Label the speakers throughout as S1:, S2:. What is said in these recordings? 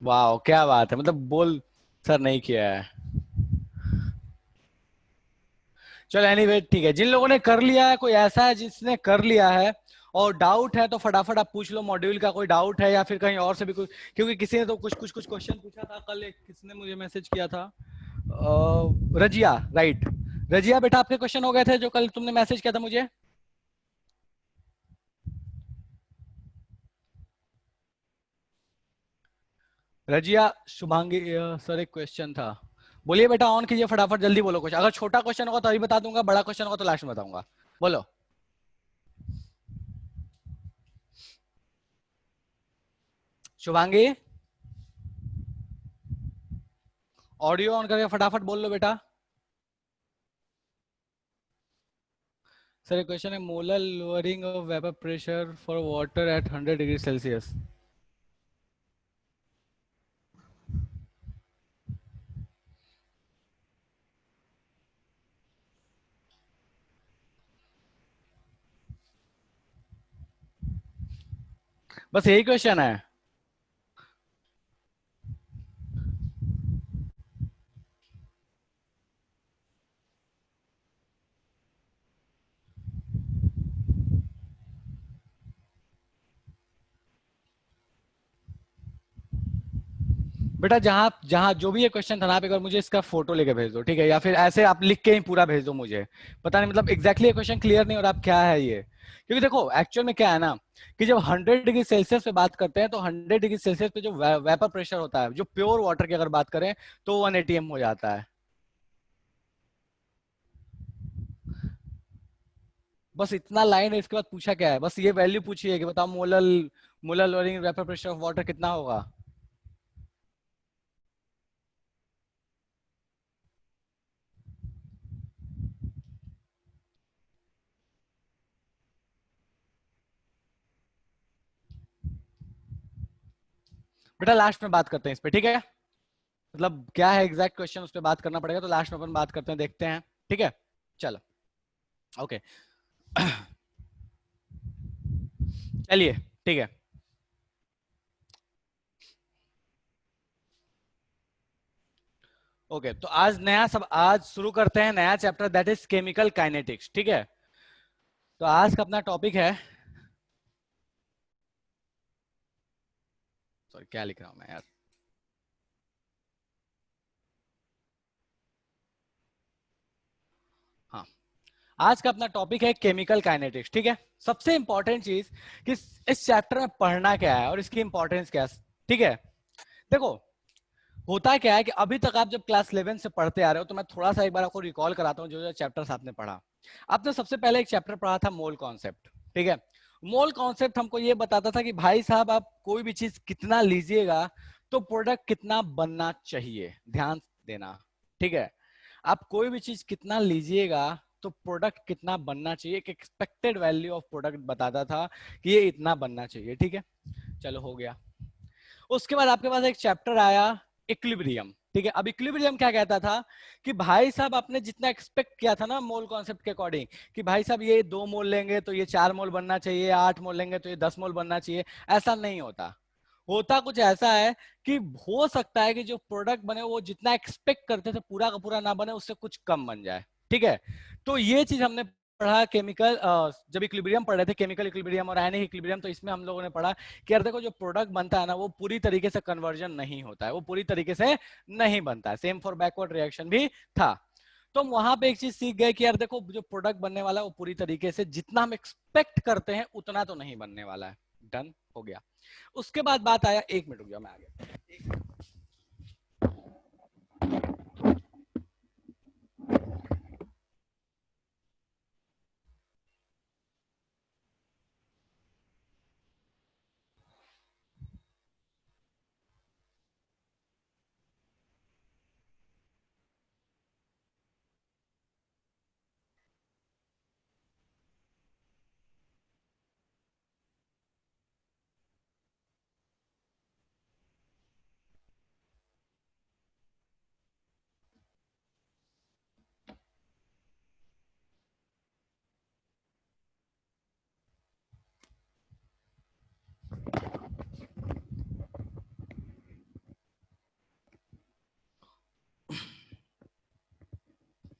S1: वाह क्या बात है, मतलब बोल सर नहीं किया है। चलो एनीवे ठीक है, जिन लोगों ने कर लिया है, कोई ऐसा है जिसने कर लिया है और डाउट है तो फटाफट आप पूछ लो, मॉड्यूल का कोई डाउट है या फिर कहीं और से भी कुछ, क्योंकि किसी ने तो कुछ क्वेश्चन पूछा था कल, एक किसने मुझे मैसेज किया था, रजिया, राइट। रजिया बेटा आपके क्वेश्चन हो गए थे जो कल तुमने मैसेज किया था मुझे। रजिया, शुभांगी, सर एक क्वेश्चन था। बोलिए बेटा, ऑन कीजिए फटाफट, जल्दी बोलो कुछ, अगर छोटा क्वेश्चन होगा तो अभी बता दूंगा, बड़ा क्वेश्चन होगा तो लास्ट में बताऊंगा। बोलो। शुभांगी, ऑडियो ऑन करके फटाफट बोल लो बेटा। सर एक क्वेश्चन है, molar lowering of vapour pressure for water at 100 degree Celsius. बस यही क्वेश्चन है। बेटा जहां जहां जो भी ये क्वेश्चन था ना, आप एक बार मुझे इसका फोटो लेके भेज दो, ठीक है, या फिर ऐसे आप लिख के ही पूरा भेज दो मुझे। पता नहीं मतलब एग्जैक्टली ये क्वेश्चन क्लियर नहीं हो रहा, आप क्या है ये, क्योंकि देखो एक्चुअल में क्या है ना, कि जब 100 डिग्री सेल्सियस पे बात करते हैं तो 100 डिग्री सेल्सियस पे जो वेपर प्रेशर होता है, जो प्योर वाटर की अगर बात करें तो 1 ATM हो जाता है। बस इतना लाइन है, इसके बाद पूछा क्या है, बस ये वैल्यू पूछी है कि बताओ molar molar lowering vapour pressure of water कितना होगा। बेटा लास्ट में बात करते हैं इस पे, ठीक है, मतलब क्या है एग्जैक्ट क्वेश्चन उस पर बात करना पड़ेगा, तो लास्ट में अपन बात करते हैं, देखते हैं। ठीक है, चलो, ओके। चलिए, ठीक है। ओके, तो आज शुरू करते हैं नया chapter, that is chemical kinetics, ठीक है। तो आज का अपना टॉपिक है, सॉरी क्या लिख रहा हूं मैं यार। हाँ, आज का अपना टॉपिक है केमिकल काइनेटिक्स, ठीक है। सबसे इंपॉर्टेंट चीज कि इस चैप्टर में पढ़ना क्या है और इसकी इंपॉर्टेंस क्या है, ठीक है। देखो, होता क्या है कि अभी तक आप जब क्लास 11 से पढ़ते आ रहे हो, तो मैं थोड़ा सा एक बार आपको रिकॉल कराता हूँ जो जो चैप्टर्स आपने पढ़ा। आपने सबसे पहले एक चैप्टर पढ़ा था मोल कॉन्सेप्ट, ठीक है। मोल कॉन्सेप्ट हमको ये बताता था कि भाई साहब आप कोई भी चीज कितना लीजिएगा तो प्रोडक्ट कितना बनना चाहिए, ध्यान देना, ठीक है। आप कोई भी चीज कितना लीजिएगा तो प्रोडक्ट कितना बनना चाहिए, एक एक्सपेक्टेड वैल्यू ऑफ प्रोडक्ट बताता था कि ये इतना बनना चाहिए, ठीक है। चलो हो गया। उसके बाद आपके पास एक चैप्टर आया इक्विलिब्रियम, ठीक है। अब इक्विलिब्रियम क्या कहता था कि भाई साहब आपने जितना एक्सपेक्ट किया था ना मोल कॉन्सेप्ट के अकॉर्डिंग, कि भाई साहब ये 2 मोल लेंगे तो ये 4 मोल बनना चाहिए, 8 मोल लेंगे तो ये 10 मोल बनना चाहिए, ऐसा नहीं होता। होता कुछ ऐसा है कि हो सकता है कि जो प्रोडक्ट बने वो जितना एक्सपेक्ट करते थे पूरा का पूरा ना बने, उससे कुछ कम बन जाए, ठीक है। तो ये चीज हमने पढ़ा केमिकल, जब इक्विलिब्रियम पढ़ रहे थे, केमिकल इक्विलिब्रियम और आयनिक इक्विलिब्रियम, तो इसमें हम लोगों ने पढ़ा कि यार देखो जो प्रोडक्ट बनता है ना वो पूरी तरीके से कन्वर्जन नहीं होता है, वो पूरी तरीके से नहीं बनता है, सेम फॉर बैकवर्ड रिएक्शन भी था। तो हम वहां पे एक चीज सीख गए कि यार देखो जो प्रोडक्ट बनने वाला है वो पूरी तरीके से जितना हम एक्सपेक्ट करते हैं उतना तो नहीं बनने वाला है। डन हो गया। उसके बाद बात आया, 1 मिनट रुक जाओ मैं आ गया।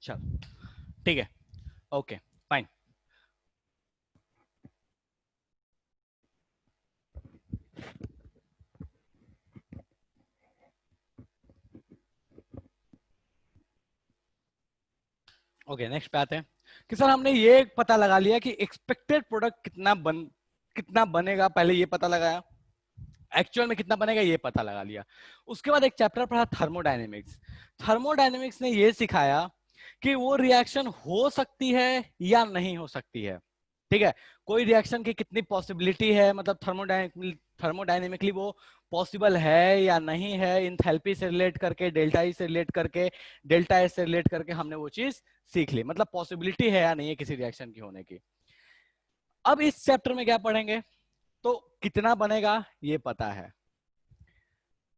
S1: चलो ठीक है, ओके फाइन। ओके नेक्स्ट पे आते हैं कि सर हमने ये पता लगा लिया कि एक्सपेक्टेड प्रोडक्ट कितना बनेगा, पहले ये पता लगाया, एक्चुअल में कितना बनेगा ये पता लगा लिया। उसके बाद एक चैप्टर पढ़ा थर्मोडायनेमिक्स। थर्मोडायनेमिक्स ने ये सिखाया कि वो रिएक्शन हो सकती है या नहीं हो सकती है, ठीक है। कोई रिएक्शन की कितनी पॉसिबिलिटी है, मतलब थर्मोडायनेमिकली वो पॉसिबल है या नहीं है, इंथैल्पी से रिलेट करके, डेल्टा ई से रिलेट करके, डेल्टा एस से रिलेट करके हमने वो चीज सीख ली, मतलब पॉसिबिलिटी है या नहीं है किसी रिएक्शन की होने की। अब इस चैप्टर में क्या पढ़ेंगे, तो कितना बनेगा ये पता है,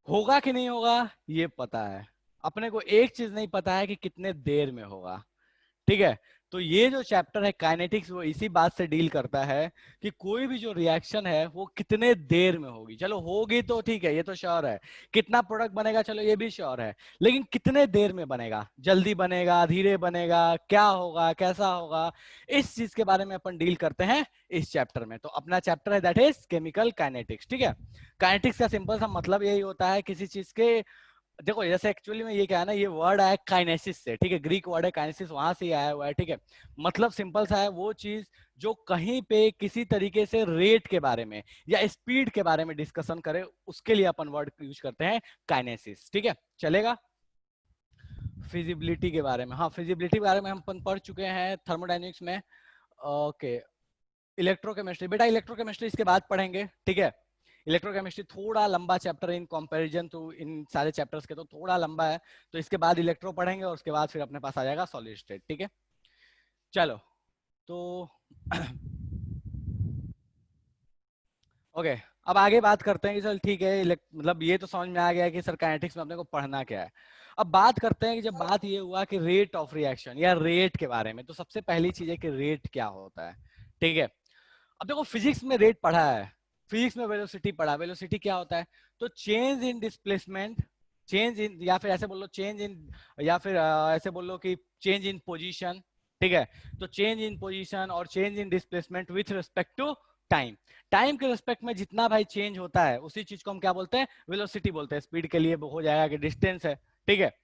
S1: होगा कि नहीं होगा ये पता है, अपने को एक चीज नहीं पता है कि कितने देर में होगा, ठीक है। तो ये जो चैप्टर है काइनेटिक्स वो इसी बात से डील करता है कि कोई भी जो रिएक्शन है वो कितने देर में होगी। चलो होगी तो ठीक है, ये तो श्योर है, कितना प्रोडक्ट बनेगा चलो ये भी श्योर है, लेकिन कितने देर में बनेगा, जल्दी बनेगा, धीरे बनेगा, क्या होगा, कैसा होगा, इस चीज के बारे में अपन डील करते हैं इस चैप्टर में। तो अपना चैप्टर है दैट इज केमिकल काइनेटिक्स, ठीक है। काइनेटिक्स का सिंपल सा मतलब यही होता है किसी चीज के, देखो जैसे एक्चुअली में ये क्या है ना, ये वर्ड आया काइनेसिस से, ठीक है, ग्रीक वर्ड है काइनेसिस, वहां से ही आया हुआ है, ठीक है। मतलब सिंपल सा है, वो चीज जो कहीं पे किसी तरीके से रेट के बारे में या स्पीड के बारे में डिस्कशन करे, उसके लिए अपन वर्ड यूज करते हैं काइनेसिस, ठीक है, चलेगा। फिजिबिलिटी के बारे में, हाँ फिजिबिलिटी के बारे में हम अपन पढ़ चुके हैं थर्मोडायनेमिक्स में। ओके, इलेक्ट्रोकेमिस्ट्री, बेटा इलेक्ट्रोकेमिस्ट्री इसके बाद पढ़ेंगे, ठीक है। इलेक्ट्रोकेमिस्ट्री थोड़ा लंबा चैप्टर है इन कंपैरिजन टू इन सारे चैप्टर्स के, तो थोड़ा लंबा है, तो इसके बाद इलेक्ट्रो पढ़ेंगे और उसके बाद फिर अपने पास आ जाएगा सॉलिड स्टेट, ठीक है। चलो तो ओके, अब आगे बात करते हैं कि चल ठीक है, मतलब ये तो समझ में आ गया कि सर काइनेटिक्स में अपने को पढ़ना क्या है। अब बात करते हैं कि जब बात ये हुआ कि रेट ऑफ रिएक्शन या रेट के बारे में, तो सबसे पहली चीज है कि रेट क्या होता है, ठीक है। अब देखो फिजिक्स में रेट पढ़ा है, फिजिक्स में वेलोसिटी पढ़ा, वेलोसिटी क्या होता है, तो change in displacement, change in, या फिर ऐसे बोलो चेंज इन, या फिर ऐसे बोलो कि चेंज इन पोजीशन, ठीक है। तो चेंज इन पोजीशन और change in displacement with respect to time, time के रिस्पेक्ट में जितना भाई चेंज होता है उसी चीज को हम क्या बोलते हैं, वेलोसिटी बोलते हैं। स्पीड के लिए हो जाएगा कि डिस्टेंस है, ठीक है।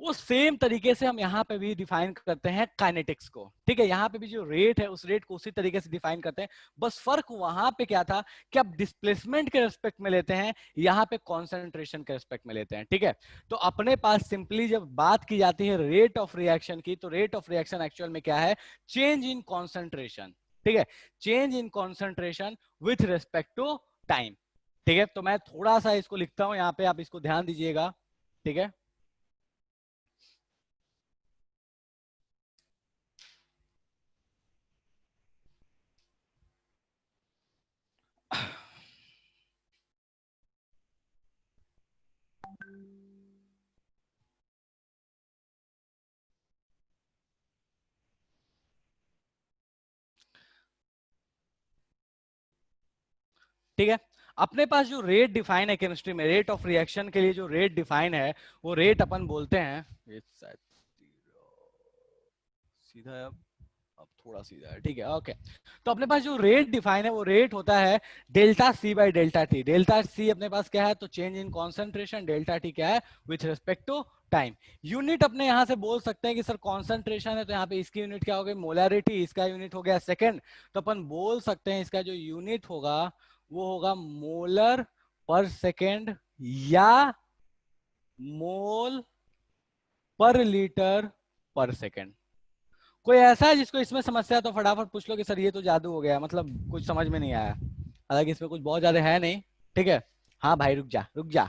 S1: वो सेम तरीके से हम यहाँ पे भी डिफाइन करते हैं काइनेटिक्स को, ठीक है। यहाँ पे भी जो रेट है उस रेट को उसी तरीके से डिफाइन करते हैं, बस फर्क वहां पे क्या था कि अब डिस्प्लेसमेंट के रिस्पेक्ट में लेते हैं, यहाँ पे कॉन्सेंट्रेशन के रिस्पेक्ट में लेते हैं, ठीक है। तो अपने पास सिंपली जब बात की जाती है रेट ऑफ रिएक्शन की, तो रेट ऑफ रिएक्शन एक्चुअल में क्या है, चेंज इन कॉन्सेंट्रेशन, ठीक है, change in concentration with respect to time, ठीक है। तो मैं थोड़ा सा इसको लिखता हूं यहाँ पे, आप इसको ध्यान दीजिएगा, ठीक है। ठीक है, अपने पास जो रेट डिफाइन है केमिस्ट्री में, रेट ऑफ रिएक्शन के लिए जो रेट डिफाइन है, वो रेट अपन बोलते हैं, ये शायद सीधा है, अब थोड़ा सीधा है, ठीक है, ओके। तो अपने पास जो रेट डिफाइन है वो रेट होता है delta C by delta t. Delta c अपने पास क्या है, तो change in concentration, delta t क्या है, with respect to time. Unit अपने यहां से बोल सकते हैं कि सर कॉन्सेंट्रेशन है तो यहाँ पे इसकी यूनिट क्या हो गई, मोलैरिटी, इसका यूनिट हो गया सेकेंड, तो अपन बोल सकते हैं इसका जो यूनिट होगा वो होगा मोलर पर सेकेंड या मोल पर लीटर पर सेकेंड। कोई ऐसा है जिसको इसमें समस्या है तो फटाफट पूछ लो कि सर ये तो जादू हो गया, मतलब कुछ समझ में नहीं आया, हालांकि इसमें कुछ बहुत ज्यादा है नहीं, ठीक है। हाँ भाई रुक जा रुक जा,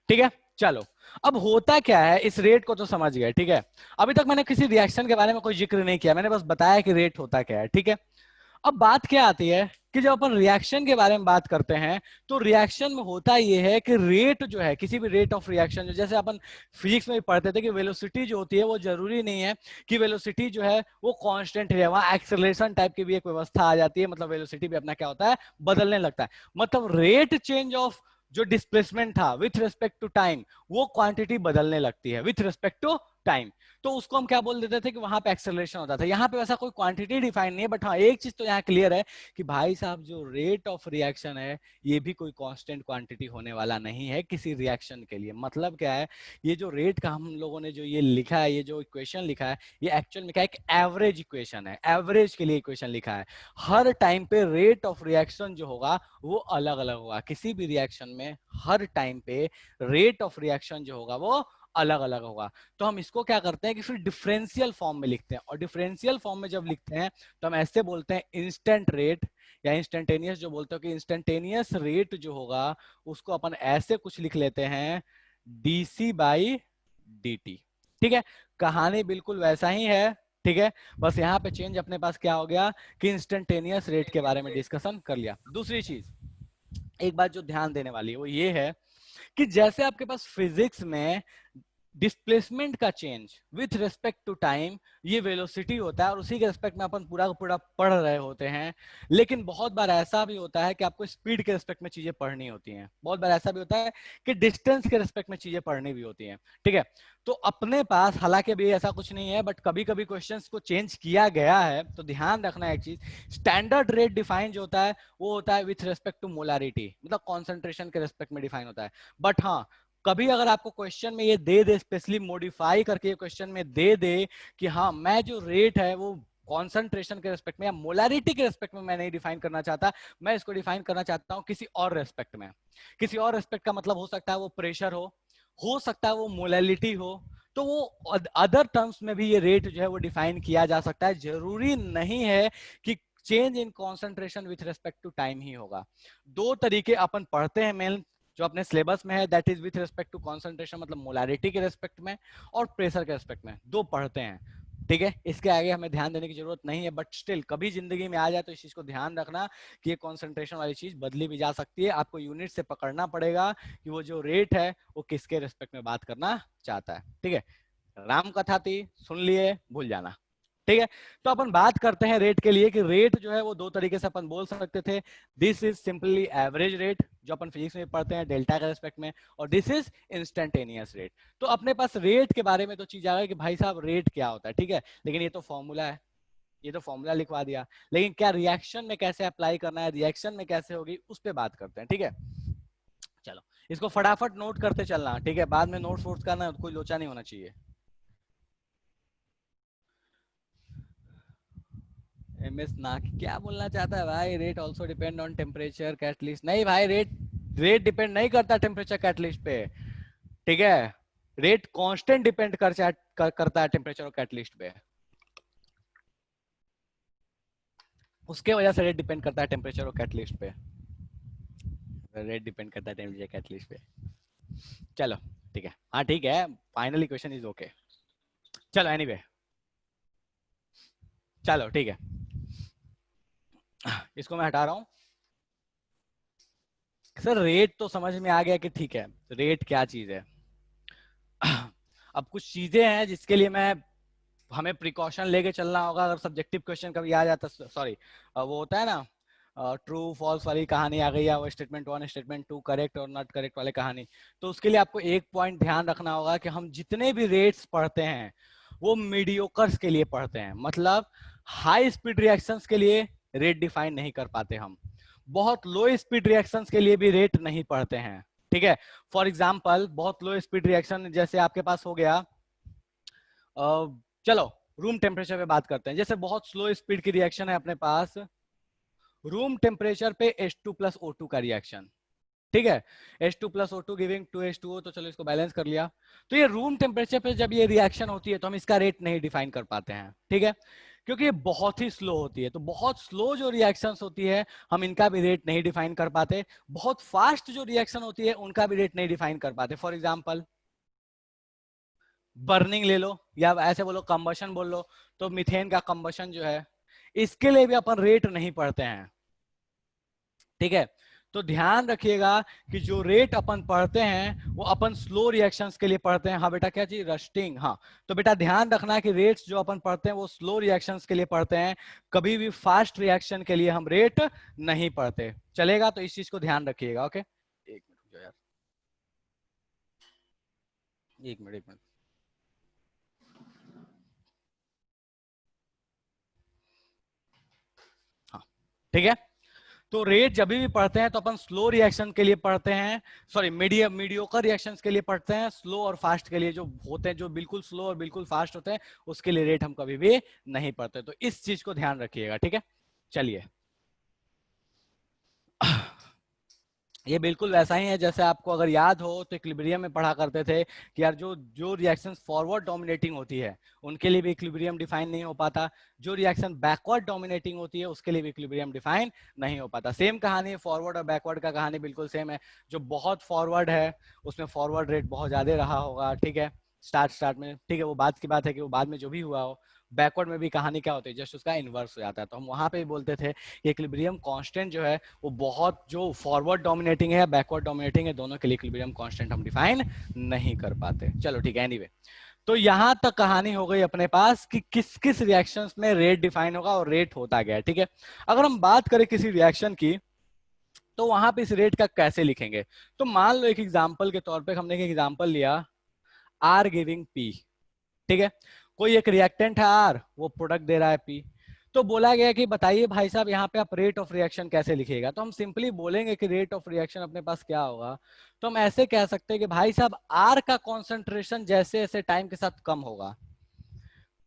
S1: ठीक है। चलो, अब होता क्या है, इस रेट को तो समझ गए, ठीक है। अभी तक मैंने किसी रिएक्शन के बारे में कोई जिक्र नहीं किया, मैंने बस बताया कि रेट होता क्या है, ठीक है। अब बात क्या आती है कि जब अपन रिएक्शन के बारे में बात करते हैं, तो रिएक्शन में होता यह है कि रेट जो है, किसी भी रेट ऑफ रिएक्शन, जो जैसे अपन फिजिक्स में भी पढ़ते थे कि वेलोसिटी जो होती है वो जरूरी नहीं है कि वेलोसिटी जो है वो कांस्टेंट रहे, वहां एक्सेलरेशन टाइप की भी एक व्यवस्था आ जाती है, मतलब वेलोसिटी भी अपना क्या होता है, बदलने लगता है। मतलब रेट चेंज ऑफ जो डिस्प्लेसमेंट था विथ रिस्पेक्ट टू टाइम, वो क्वांटिटी बदलने लगती है विथ रिस्पेक्ट टू टाइम, तो उसको हम क्या बोल देते थे कि वहां पे एक्सेलरेशन होता था। यहाँ पे वैसा कोई क्वांटिटी डिफाइन नहीं है, बट हाँ एक चीज तो यहाँ क्लियर है कि भाई साहब जो रेट ऑफ रिएक्शन है ये भी कोई कांस्टेंट क्वांटिटी होने वाला नहीं है किसी रिएक्शन के लिए। मतलब क्या है, ये जो रेट का हम लोगों ने जो ये लिखा है, ये जो इक्वेशन लिखा है, ये एक्चुअल में क्या है, एक एवरेज इक्वेशन है, एवरेज के लिए इक्वेशन लिखा है। हर टाइम पे रेट ऑफ रिएक्शन जो होगा वो अलग अलग होगा, किसी भी रिएक्शन में हर टाइम पे रेट ऑफ रिएक्शन जो होगा वो अलग अलग होगा। तो हम इसको क्या करते हैं कि फिर डिफरेंशियल फॉर्म में लिखते हैं, और डिफरेंशियल फॉर्म में जब लिखते हैं तो हम ऐसे बोलते हैं इंस्टेंट रेट या इंस्टेंटेनियस, जो बोलते हो कि इंस्टेंटेनियस रेट जो होगा उसको अपन ऐसे कुछ लिख लेते हैं डीसी बाई dt। ठीक है, कहानी बिल्कुल वैसा ही है। ठीक है, बस यहाँ पे चेंज अपने पास क्या हो गया कि इंस्टेंटेनियस रेट के बारे में डिस्कशन कर लिया। दूसरी चीज, एक बात जो ध्यान देने वाली है वो ये है कि जैसे आपके पास फिजिक्स में डिस्प्लेसमेंट का change with respect to time ये वेलोसिटी होता है, और उसी के रिस्पेक्ट में अपन पूरा का पूरा पढ़ रहे होते हैं। लेकिन बहुत बार ऐसा भी होता है कि आपको स्पीड के रिस्पेक्ट में चीजें पढ़नी होती हैं, बहुत बार ऐसा भी होता है कि डिस्टेंस के रिस्पेक्ट में चीजें पढ़नी भी होती हैं। ठीक है, तो अपने पास हालांकि अभी ऐसा कुछ नहीं है, बट कभी कभी क्वेश्चंस को चेंज किया गया है, तो ध्यान रखना एक चीज, स्टैंडर्ड रेट डिफाइन जो होता है वो होता है विथ रिस्पेक्ट टू मोलारिटी, मतलब कॉन्सेंट्रेशन के रिस्पेक्ट में डिफाइन होता है। बट हाँ, कभी अगर आपको क्वेश्चन में ये दे दे, स्पेशली मॉडिफाई करके क्वेश्चन में दे दे कि हाँ मैं जो रेट है वो कॉन्सेंट्रेशन के रिस्पेक्ट में या मोलारिटी के रिस्पेक्ट में मैं नहीं डिफाइन करना चाहता, मैं इसको डिफाइन करना चाहता हूं किसी और रेस्पेक्ट में। किसी और रेस्पेक्ट का मतलब हो सकता है वो प्रेशर हो सकता है वो मोलालिटी हो, तो वो अदर टर्म्स में भी ये रेट जो है वो डिफाइन किया जा सकता है। जरूरी नहीं है कि change in concentration with respect to time ही होगा। दो तरीके अपन पढ़ते हैं मेन जो अपने सिलेबस में है, that is with respect to concentration, मतलब मोलारिटी के रिस्पेक्ट में, और प्रेशर के रिस्पेक्ट में, दो पढ़ते हैं। ठीक है, इसके आगे हमें ध्यान देने की जरूरत नहीं है, बट स्टिल कभी जिंदगी में आ जाए तो इस चीज को ध्यान रखना कि ये कॉन्सेंट्रेशन वाली चीज बदली भी जा सकती है। आपको यूनिट से पकड़ना पड़ेगा कि वो जो रेट है वो किसके रिस्पेक्ट में बात करना चाहता है। ठीक है, राम कथा थी, सुन लिए, भूल जाना। ठीक है, तो अपन बात करते हैं रेट के लिए कि रेट जो है वो दो तरीके से अपन बोल सकते थे। This is simply average rate जो अपन फिजिक्स में पढ़ते हैं डेल्टा के रेस्पेक्ट में, और दिस इज इंस्टेंटेनियस रेट। तो अपने पास रेट के बारे में तो चीज आ गई कि भाई साहब रेट क्या होता है। ठीक है, लेकिन ये तो फॉर्मूला है, ये तो फॉर्मूला लिखवा दिया, लेकिन क्या रिएक्शन में कैसे अप्लाई करना है, रिएक्शन में कैसे होगी, उस पर बात करते हैं। ठीक है, चलो इसको फटाफट नोट करते चलना। ठीक है, बाद में नोट्स वोट्स करना कोई लोचा नहीं होना चाहिए। एमएस ना क्या बोलना चाहता है भाई, rate also depend on temperature catalyst. नहीं भाई, रेट रेट डिपेंड नहीं करता टेम्परेचर कैटलिस्ट पे। ठीक है, रेट कांस्टेंट डिपेंड करता है टेम्परेचर और कैटलिस्ट पे, उसके वजह से रेट डिपेंड करता है टेम्परेचर और कैटलिस्ट पे। रेट डिपेंड करता है टेम्परेचर कैटलिस्ट पे। चलो ठीक है, हाँ ठीक है, फाइनल इक्वेशन इज ओके। चलो एनीवे, चलो ठीक है, इसको मैं हटा रहा हूँ। सर रेट तो समझ में आ गया कि ठीक है रेट क्या चीज है। अब कुछ चीजें हैं जिसके लिए मैं हमें प्रिकॉशन लेके चलना होगा अगर सब्जेक्टिव क्वेश्चन कभी आ जाता, सॉरी वो होता है ना ट्रू फॉल्स वाली कहानी आ गई, या वो statement one statement two correct और नॉट करेक्ट वाली कहानी। तो उसके लिए आपको एक पॉइंट ध्यान रखना होगा कि हम जितने भी रेट्स पढ़ते हैं वो मीडियोकर्स के लिए पढ़ते हैं, मतलब हाई स्पीड रिएक्शंस के लिए रेट डिफाइन नहीं कर पाते हम, बहुत लो स्पीड रिएक्शंस के लिए भी रेट नहीं पढ़ते हैं। ठीक है, फॉर एग्जाम्पल बहुत लो स्पीड रिएक्शन जैसे आपके पास हो गया, चलो रूम टेम्परेचर पे बात करते हैं। जैसे बहुत स्लो स्पीड की रिएक्शन है अपने पास, रूम टेम्परेचर पे H2 प्लस O2 का रिएक्शन। ठीक है, H2 plus O2 giving 2H2O, तो चलो इसको बैलेंस कर लिया। तो ये रूम टेम्परेचर पे जब ये रिएक्शन होती है तो हम इसका रेट नहीं डिफाइन कर पाते हैं। ठीक है, क्योंकि ये बहुत ही स्लो होती है, तो बहुत स्लो जो रिएक्शंस होती है हम इनका भी रेट नहीं डिफाइन कर पाते। बहुत फास्ट जो रिएक्शन होती है उनका भी रेट नहीं डिफाइन कर पाते। फॉर एग्जाम्पल बर्निंग ले लो, या ऐसे बोलो कंबशन बोल लो, तो मीथेन का कंबशन जो है इसके लिए भी अपन रेट नहीं पढ़ते हैं। ठीक है, तो ध्यान रखिएगा कि जो रेट अपन पढ़ते हैं वो अपन स्लो रिएक्शंस के लिए पढ़ते हैं। हाँ बेटा क्या चीज, रस्टिंग। हाँ, तो बेटा ध्यान रखना कि रेट्स जो अपन पढ़ते हैं वो स्लो रिएक्शंस के लिए पढ़ते हैं, कभी भी फास्ट रिएक्शन के लिए हम रेट नहीं पढ़ते। चलेगा, तो इस चीज को ध्यान रखिएगा। ओके, एक मिनट यार, एक मिनट। ठीक है। तो रेट जब भी पढ़ते हैं तो अपन स्लो रिएक्शन के लिए पढ़ते हैं, सॉरी मीडियोकर रिएक्शंस के लिए पढ़ते हैं, स्लो और फास्ट के लिए जो होते हैं, जो बिल्कुल स्लो और बिल्कुल फास्ट होते हैं उसके लिए रेट हम कभी भी नहीं पढ़ते। तो इस चीज को ध्यान रखिएगा, ठीक है। चलिए, ये बिल्कुल वैसा ही है जैसे आपको अगर याद हो तो इक्विलिब्रियम में पढ़ा करते थे कि यार जो जो रिएक्शंस फॉरवर्ड डोमिनेटिंग होती है उनके लिए भी इक्विलिब्रियम डिफाइन नहीं हो पाता, जो रिएक्शन बैकवर्ड डोमिनेटिंग होती है उसके लिए भी इक्विलिब्रियम डिफाइन नहीं हो पाता। सेम कहानी है, फॉरवर्ड और बैकवर्ड का कहानी बिल्कुल सेम है। जो बहुत फॉरवर्ड है उसमें फॉरवर्ड रेट बहुत ज्यादा रहा होगा, ठीक है, स्टार्ट में, ठीक है, वो बात की बात है कि वो बाद में जो भी हुआ हो। बैकवर्ड में भी कहानी क्या होती है, जस्ट उसका इनवर्स हो जाता है। तो हम वहां पे भी बोलते थे कि इक्विलिब्रियम कांस्टेंट जो है वो बहुत, जो फॉरवर्ड डोमिनेटिंग है या बैकवर्ड डोमिनेटिंग है, दोनों के लिए इक्विलिब्रियम कांस्टेंट हम डिफाइन नहीं कर पाते। चलो ठीक है, एनीवे, तो यहां तक कहानी हो गई अपने पास कि किस किस रिएक्शंस में रेट डिफाइन होगा और रेट होता गया, ठीक है। अगर हम बात करें किसी रिएक्शन की तो वहां पे इस रेट का कैसे लिखेंगे, तो मान लो एक एग्जांपल के तौर पे हमने एक एग्जांपल लिया, आर गिविंग पी, ठीक है। कोई एक रिएक्टेंट है आर, वो प्रोडक्ट दे रहा है पी। तो बोला गया कि बताइए भाई साहब यहाँ पे आप रेट ऑफ रिएक्शन कैसे लिखिएगा। तो हम सिंपली बोलेंगे कि रेट ऑफ रिएक्शन अपने पास क्या होगा, तो हम ऐसे कह सकते हैं कि भाई साहब आर का कॉन्सेंट्रेशन जैसे जैसे टाइम के साथ कम होगा,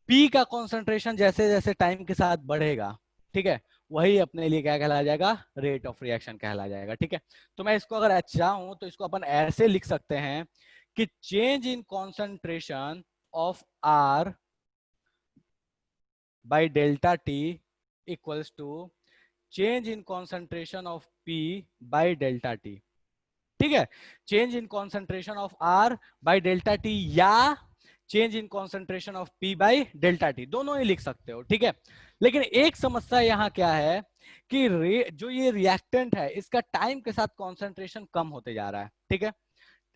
S1: पी का कॉन्सेंट्रेशन जैसे जैसे टाइम के साथ बढ़ेगा, ठीक है, वही अपने लिए क्या कहला जाएगा, रेट ऑफ रिएक्शन कहला जाएगा, ठीक है। तो मैं इसको अगर अच्छा हूं तो इसको अपन ऐसे लिख सकते हैं कि change in concentration of R by delta t equals to change in concentration of P by delta t, ठीक है। Change in concentration of R by delta T या change in concentration of P by delta T, दोनों ही लिख सकते हो, ठीक है। लेकिन एक समस्या यहाँ क्या है कि जो ये रिएक्टेंट है इसका टाइम के साथ कॉन्सेंट्रेशन कम होते जा रहा है, ठीक है।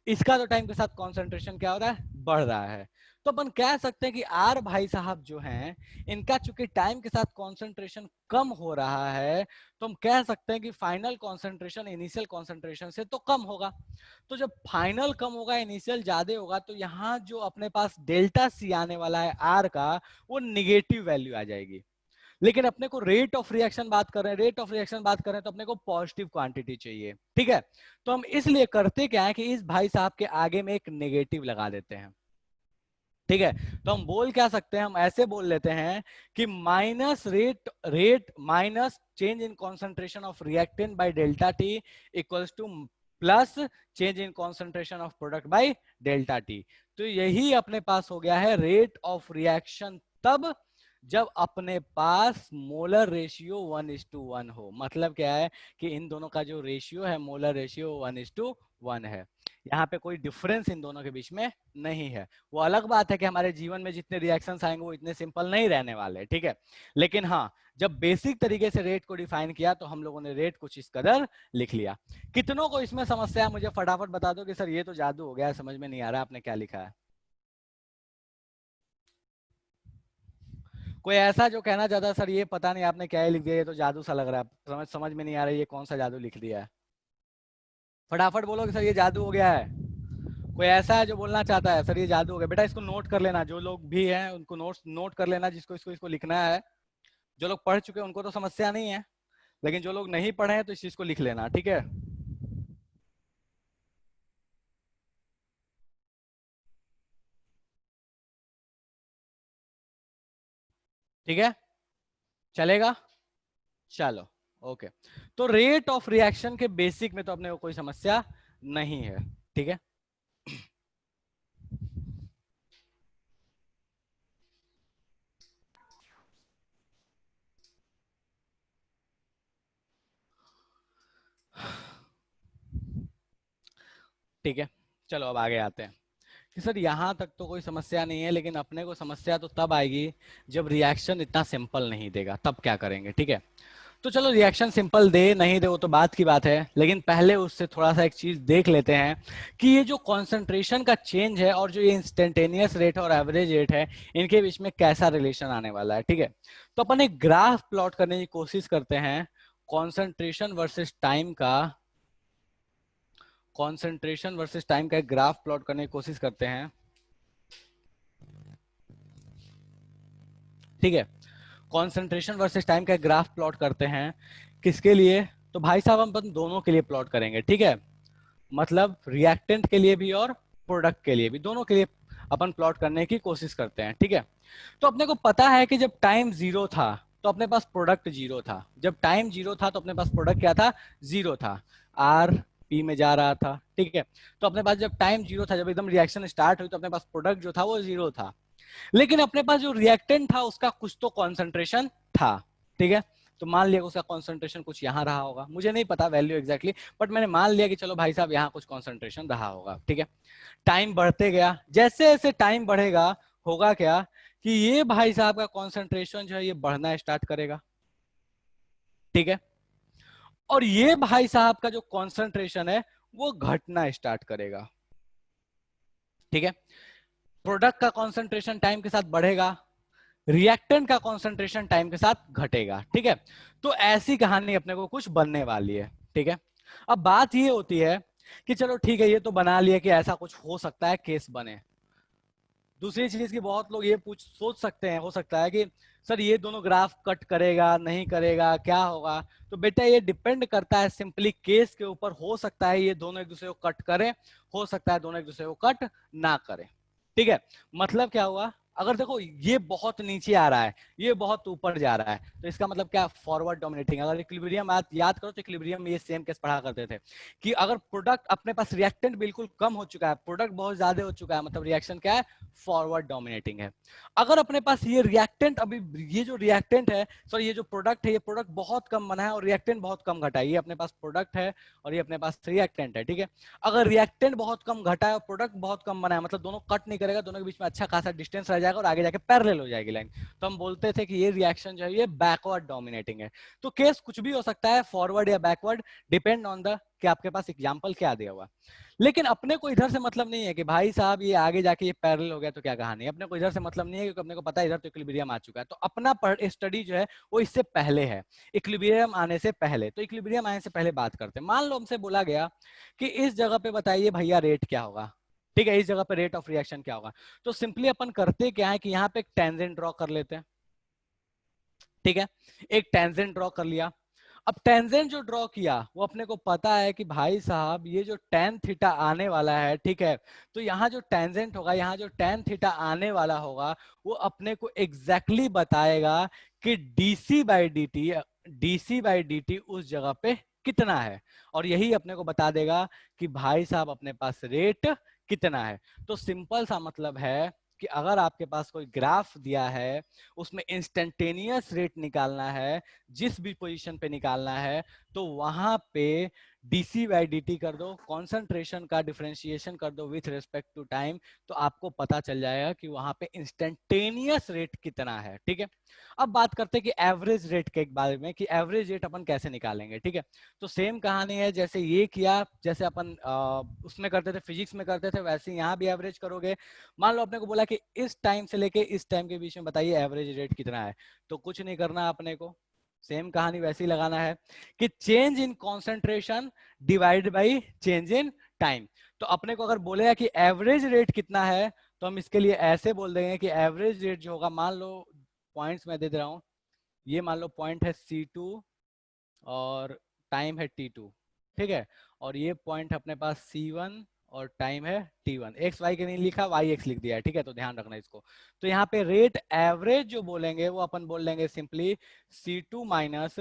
S1: इसका तो टाइम के साथ कॉन्सेंट्रेशन क्या हो रहा है, बढ़ रहा है। तो अपन कह सकते हैं कि आर भाई साहब जो हैं इनका चूंकि टाइम के साथ कॉन्सेंट्रेशन कम हो रहा है, तो हम कह सकते हैं कि फाइनल कॉन्सेंट्रेशन इनिशियल कॉन्सेंट्रेशन से तो कम होगा। तो जब फाइनल कम होगा, इनिशियल ज्यादा होगा, तो यहाँ जो अपने पास डेल्टा सी आने वाला है आर का, वो निगेटिव वैल्यू आ जाएगी। लेकिन अपने को रेट ऑफ रिएक्शन बात कर रहे हैं, रेट ऑफ रिएक्शन बात कर रहे हैं तो अपने को पॉजिटिव क्वांटिटी चाहिए, ठीक है। तो हम इसलिए करते क्या है कि इस भाई साहब के आगे में एक नेगेटिव लगा देते हैं, ठीक है। तो हम बोल क्या सकते हैं, हम ऐसे बोल लेते हैं कि minus rate minus change in concentration of reactant by delta T equals two plus change in concentration of product by delta T. तो यही अपने पास हो गया है रेट ऑफ रिएक्शन तब जब अपने पास मोलर रेशियो 1:1 हो। मतलब क्या है कि इन दोनों का जो रेशियो है, मोलर रेशियो 1:1 है। यहाँ पे कोई डिफरेंस इन दोनों के बीच में नहीं है। वो अलग बात है कि हमारे जीवन में जितने रिएक्शंस आएंगे वो इतने सिंपल नहीं रहने वाले, ठीक है। लेकिन हाँ, जब बेसिक तरीके से रेट को डिफाइन किया तो हम लोगों ने रेट कुछ इस कदर लिख लिया। कितनों को इसमें समस्या है मुझे फटाफट बता दो कि सर ये तो जादू हो गया, समझ में नहीं आ रहा आपने क्या लिखा है। कोई ऐसा जो कहना चाहता है सर ये पता नहीं आपने क्या ही लिख दिया, ये तो जादू सा लग रहा है, समझ में नहीं आ रहा ये कौन सा जादू लिख दिया है। फटाफट बोलो कि सर ये जादू हो गया है। कोई ऐसा है जो बोलना चाहता है सर ये जादू हो गया। बेटा इसको नोट कर लेना, जो लोग भी हैं उनको नोट कर लेना, जिसको इसको इसको लिखना है। जो लोग पढ़ चुके हैं उनको तो समस्या नहीं है, लेकिन जो लोग नहीं पढ़े हैं तो इस चीज को लिख लेना, ठीक है। ठीक है, चलेगा, चलो, ओके। तो रेट ऑफ रिएक्शन के बेसिक में तो अपने को कोई समस्या नहीं है, ठीक है। ठीक है, चलो अब आगे आते हैं कि सर यहाँ तक तो कोई समस्या नहीं है, लेकिन अपने को समस्या तो तब आएगी जब रिएक्शन इतना सिंपल नहीं देगा, तब क्या करेंगे, ठीक है। तो चलो रिएक्शन सिंपल दे नहीं दे वो तो बात की बात है, लेकिन पहले उससे थोड़ा सा एक चीज देख लेते हैं कि ये जो कॉन्सेंट्रेशन का चेंज है और जो ये इंस्टेंटेनियस रेट और एवरेज रेट है, इनके बीच में कैसा रिलेशन आने वाला है, ठीक है। तो अपन एक ग्राफ प्लॉट करने की कोशिश करते हैं, कॉन्सेंट्रेशन वर्सेस टाइम का, कॉन्सेंट्रेशन वर्सेस टाइम का एक ग्राफ प्लॉट करने की कोशिश करते हैं, ठीक है। कॉन्सेंट्रेशन वर्सेस टाइम का ग्राफ प्लॉट करते हैं किसके लिए? तो भाई साहब हम अपन दोनों के लिए प्लॉट करेंगे, ठीक है, मतलब रिएक्टेंट के लिए भी और प्रोडक्ट के लिए भी, दोनों के लिए अपन प्लॉट करने की कोशिश करते हैं, ठीक है। तो अपने को पता है कि जब टाइम जीरो था तो अपने पास प्रोडक्ट जीरो था, जब टाइम जीरो था तो अपने पास प्रोडक्ट क्या था? जीरो था, आर पी में जा रहा था, ठीक है। तो अपने पास जब टाइम जीरो था, जब एकदम रिएक्शन स्टार्ट हुई तो अपने पास प्रोडक्ट जो था वो जीरो था, लेकिन अपने पास जो रिएक्टेंट था उसका कुछ तो कॉन्सेंट्रेशन था, ठीक है। तो मान लिया उसका कॉन्सेंट्रेशन कुछ यहाँ रहा होगा, मुझे नहीं पता वैल्यू एग्जैक्टली, बट मैंने मान लिया कि चलो भाई साहब यहाँ कुछ कॉन्सेंट्रेशन रहा होगा, ठीक है। टाइम बढ़ते गया, जैसे जैसे टाइम बढ़ेगा होगा क्या कि ये भाई साहब का कॉन्सेंट्रेशन जो है ये बढ़ना स्टार्ट करेगा, ठीक है। और ये भाई साहब का जो कॉन्सेंट्रेशन है वो घटना स्टार्ट करेगा, ठीक है। प्रोडक्ट का कॉन्सेंट्रेशन टाइम के साथ बढ़ेगा, रिएक्टेंट का कॉन्सेंट्रेशन टाइम के साथ घटेगा, ठीक है। तो ऐसी कहानी अपने को कुछ बनने वाली है, ठीक है। अब बात ये होती है कि चलो ठीक है, ये तो बना लिया कि ऐसा कुछ हो सकता है केस बने। दूसरी चीज की बहुत लोग ये पूछ सोच सकते हैं, हो सकता है कि सर ये दोनों ग्राफ कट करेगा नहीं करेगा क्या होगा? तो बेटा ये डिपेंड करता है सिंपली केस के ऊपर, हो सकता है ये दोनों एक दूसरे को कट करें, हो सकता है दोनों एक दूसरे को कट ना करें, ठीक है। मतलब क्या हुआ, अगर देखो ये बहुत नीचे आ रहा है, ये बहुत ऊपर जा रहा है, तो इसका मतलब क्या? Forward dominating. अगर इक्विलिब्रियम याद करो तो इक्विलिब्रियम में ये सेम केस पढ़ा करते थे कि अगर प्रोडक्ट अपने पास रिएक्टेंट बिल्कुल कम हो चुका है, प्रोडक्ट बहुत ज्यादा हो चुका है, मतलब रिएक्शन क्या है? फॉरवर्ड डोमिनेटिंग है। अगर अपने पास ये रिएक्टेंट अभी, ये जो रिएक्टेंट है, सॉरी ये जो प्रोडक्ट है, ये प्रोडक्ट बहुत कम बना है और रिएक्टेंट बहुत कम घटा है, ये अपने पास प्रोडक्ट है और ये अपने पास रिएक्टेंट है, ठीक है। अगर रिएक्टेंट बहुत कम घटा है और प्रोडक्ट बहुत कम बना है, मतलब दोनों कट नहीं करेगा, दोनों के बीच में अच्छा खासा डिस्टेंस रह जाएगा और आगे जाके पैरेलल हो जाएगी लाइन, तो हम बोलते थे कि ये रिएक्शन जो है ये बैकवर्ड डोमिनेटिंग है। तो केस कुछ भी हो सकता है, फॉरवर्ड या बैकवर्ड, डिपेंड ऑन द कि आपके पास एग्जांपल क्या दिया हुआ। लेकिन अपने को इधर से मतलब नहीं है कि भाई साहब ये आगे जाके ये पैरेलल हो गया तो क्या कहानी है, अपने को इधर से मतलब नहीं है क्योंकि अपने को पता है इधर तो इक्विलिब्रियम आ चुका है। तो अपना स्टडी जो है वो इससे पहले है, इक्विलिब्रियम आने से पहले। तो इक्विलिब्रियम आने से पहले बात करते हैं। मान लो हमसे बोला गया कि इस जगह पे बताइए भैया रेट क्या होगा, ठीक है, इस जगह पे रेट ऑफ रिएक्शन क्या होगा। तो सिंपली अपन करते क्या है कि यहाँ पे एक टेंजेंट ड्रॉ कर लेते हैं, ठीक है। एक टेंजेंट ड्रॉ कर लिया। अब टेंजेंट जो ड्रॉ किया वो अपने को पता है कि भाई साहब ये जो टेन थीटा आने वाला है, ठीक है, तो यहाँ जो टेंजेंट होगा, यहाँ जो टेन थीटा आने वाला होगा वो अपने को एग्जैक्टली बताएगा कि डीसी बाई डी टी उस जगह पे कितना है, और यही अपने को बता देगा कि भाई साहब अपने पास रेट कितना है। तो सिंपल सा मतलब है कि अगर आपके पास कोई ग्राफ दिया है, उसमें इंस्टेंटेनियस रेट निकालना है, जिस भी पोजीशन पे निकालना है, तो वहां पे डीसी बाई डी टी कर दो, कॉन्सेंट्रेशन का डिफरेंशिएशन कर दो विथ रिस्पेक्ट टू टाइम, तो आपको पता चल जाएगा कि वहां पे इंस्टेंटेनियस रेट कितना है, ठीक है। अब बात करते हैं कि एवरेज रेट के बारे में, कि एवरेज रेट अपन कैसे निकालेंगे, ठीक है। तो सेम कहानी है, जैसे ये किया, जैसे अपन उसमें करते थे, फिजिक्स में करते थे, वैसे यहाँ भी एवरेज करोगे। मान लो अपने को बोला कि इस टाइम से लेके इस टाइम के बीच में बताइए एवरेज रेट कितना है, तो कुछ नहीं करना अपने को, सेम कहानी वैसे ही लगाना है कि change in concentration divided by change in time. तो अपने को अगर बोलेगा कि एवरेज रेट कितना है, तो हम इसके लिए ऐसे बोल देंगे कि एवरेज रेट जो होगा, मान लो पॉइंट्स मैं दे दे रहा हूं, ये मान लो पॉइंट है C2 और टाइम है T2, ठीक है, और ये पॉइंट अपने पास C1 और टाइम है T1। एक्स वाई के नहीं लिखा, वाई एक्स लिख दिया है, ठीक है, तो ध्यान रखना इसको। तो यहाँ पे रेट एवरेज जो बोलेंगे वो अपन बोल देंगे simply C2 minus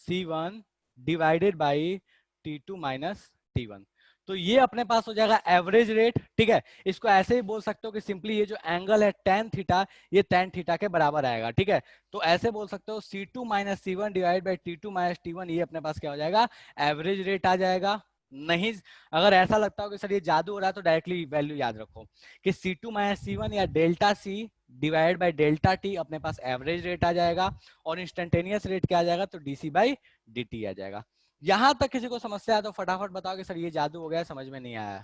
S1: C1 divided by T2 minus T1। तो ये अपने पास हो जाएगा एवरेज रेट, ठीक है। इसको ऐसे ही बोल सकते हो कि सिंपली ये जो एंगल है tan थीटा, ये tan थीटा के बराबर आएगा, ठीक है। तो ऐसे बोल सकते हो C2 minus C1 divide by T2 minus T1, ये अपने पास क्या हो जाएगा? एवरेज रेट आ जाएगा। नहीं, अगर ऐसा लगता हो कि सर ये जादू हो रहा है, तो डायरेक्टली वैल्यू याद रखो कि C2 माइनस C1 या delta C divide by delta T अपने पास एवरेज रेट आ जाएगा, और इंस्टेंटेनियस रेट क्या आ जाएगा? तो DC बाई DT आ जाएगा। यहां तक किसी को समस्या है तो फटाफट बताओ कि सर ये जादू हो गया, समझ में नहीं आया।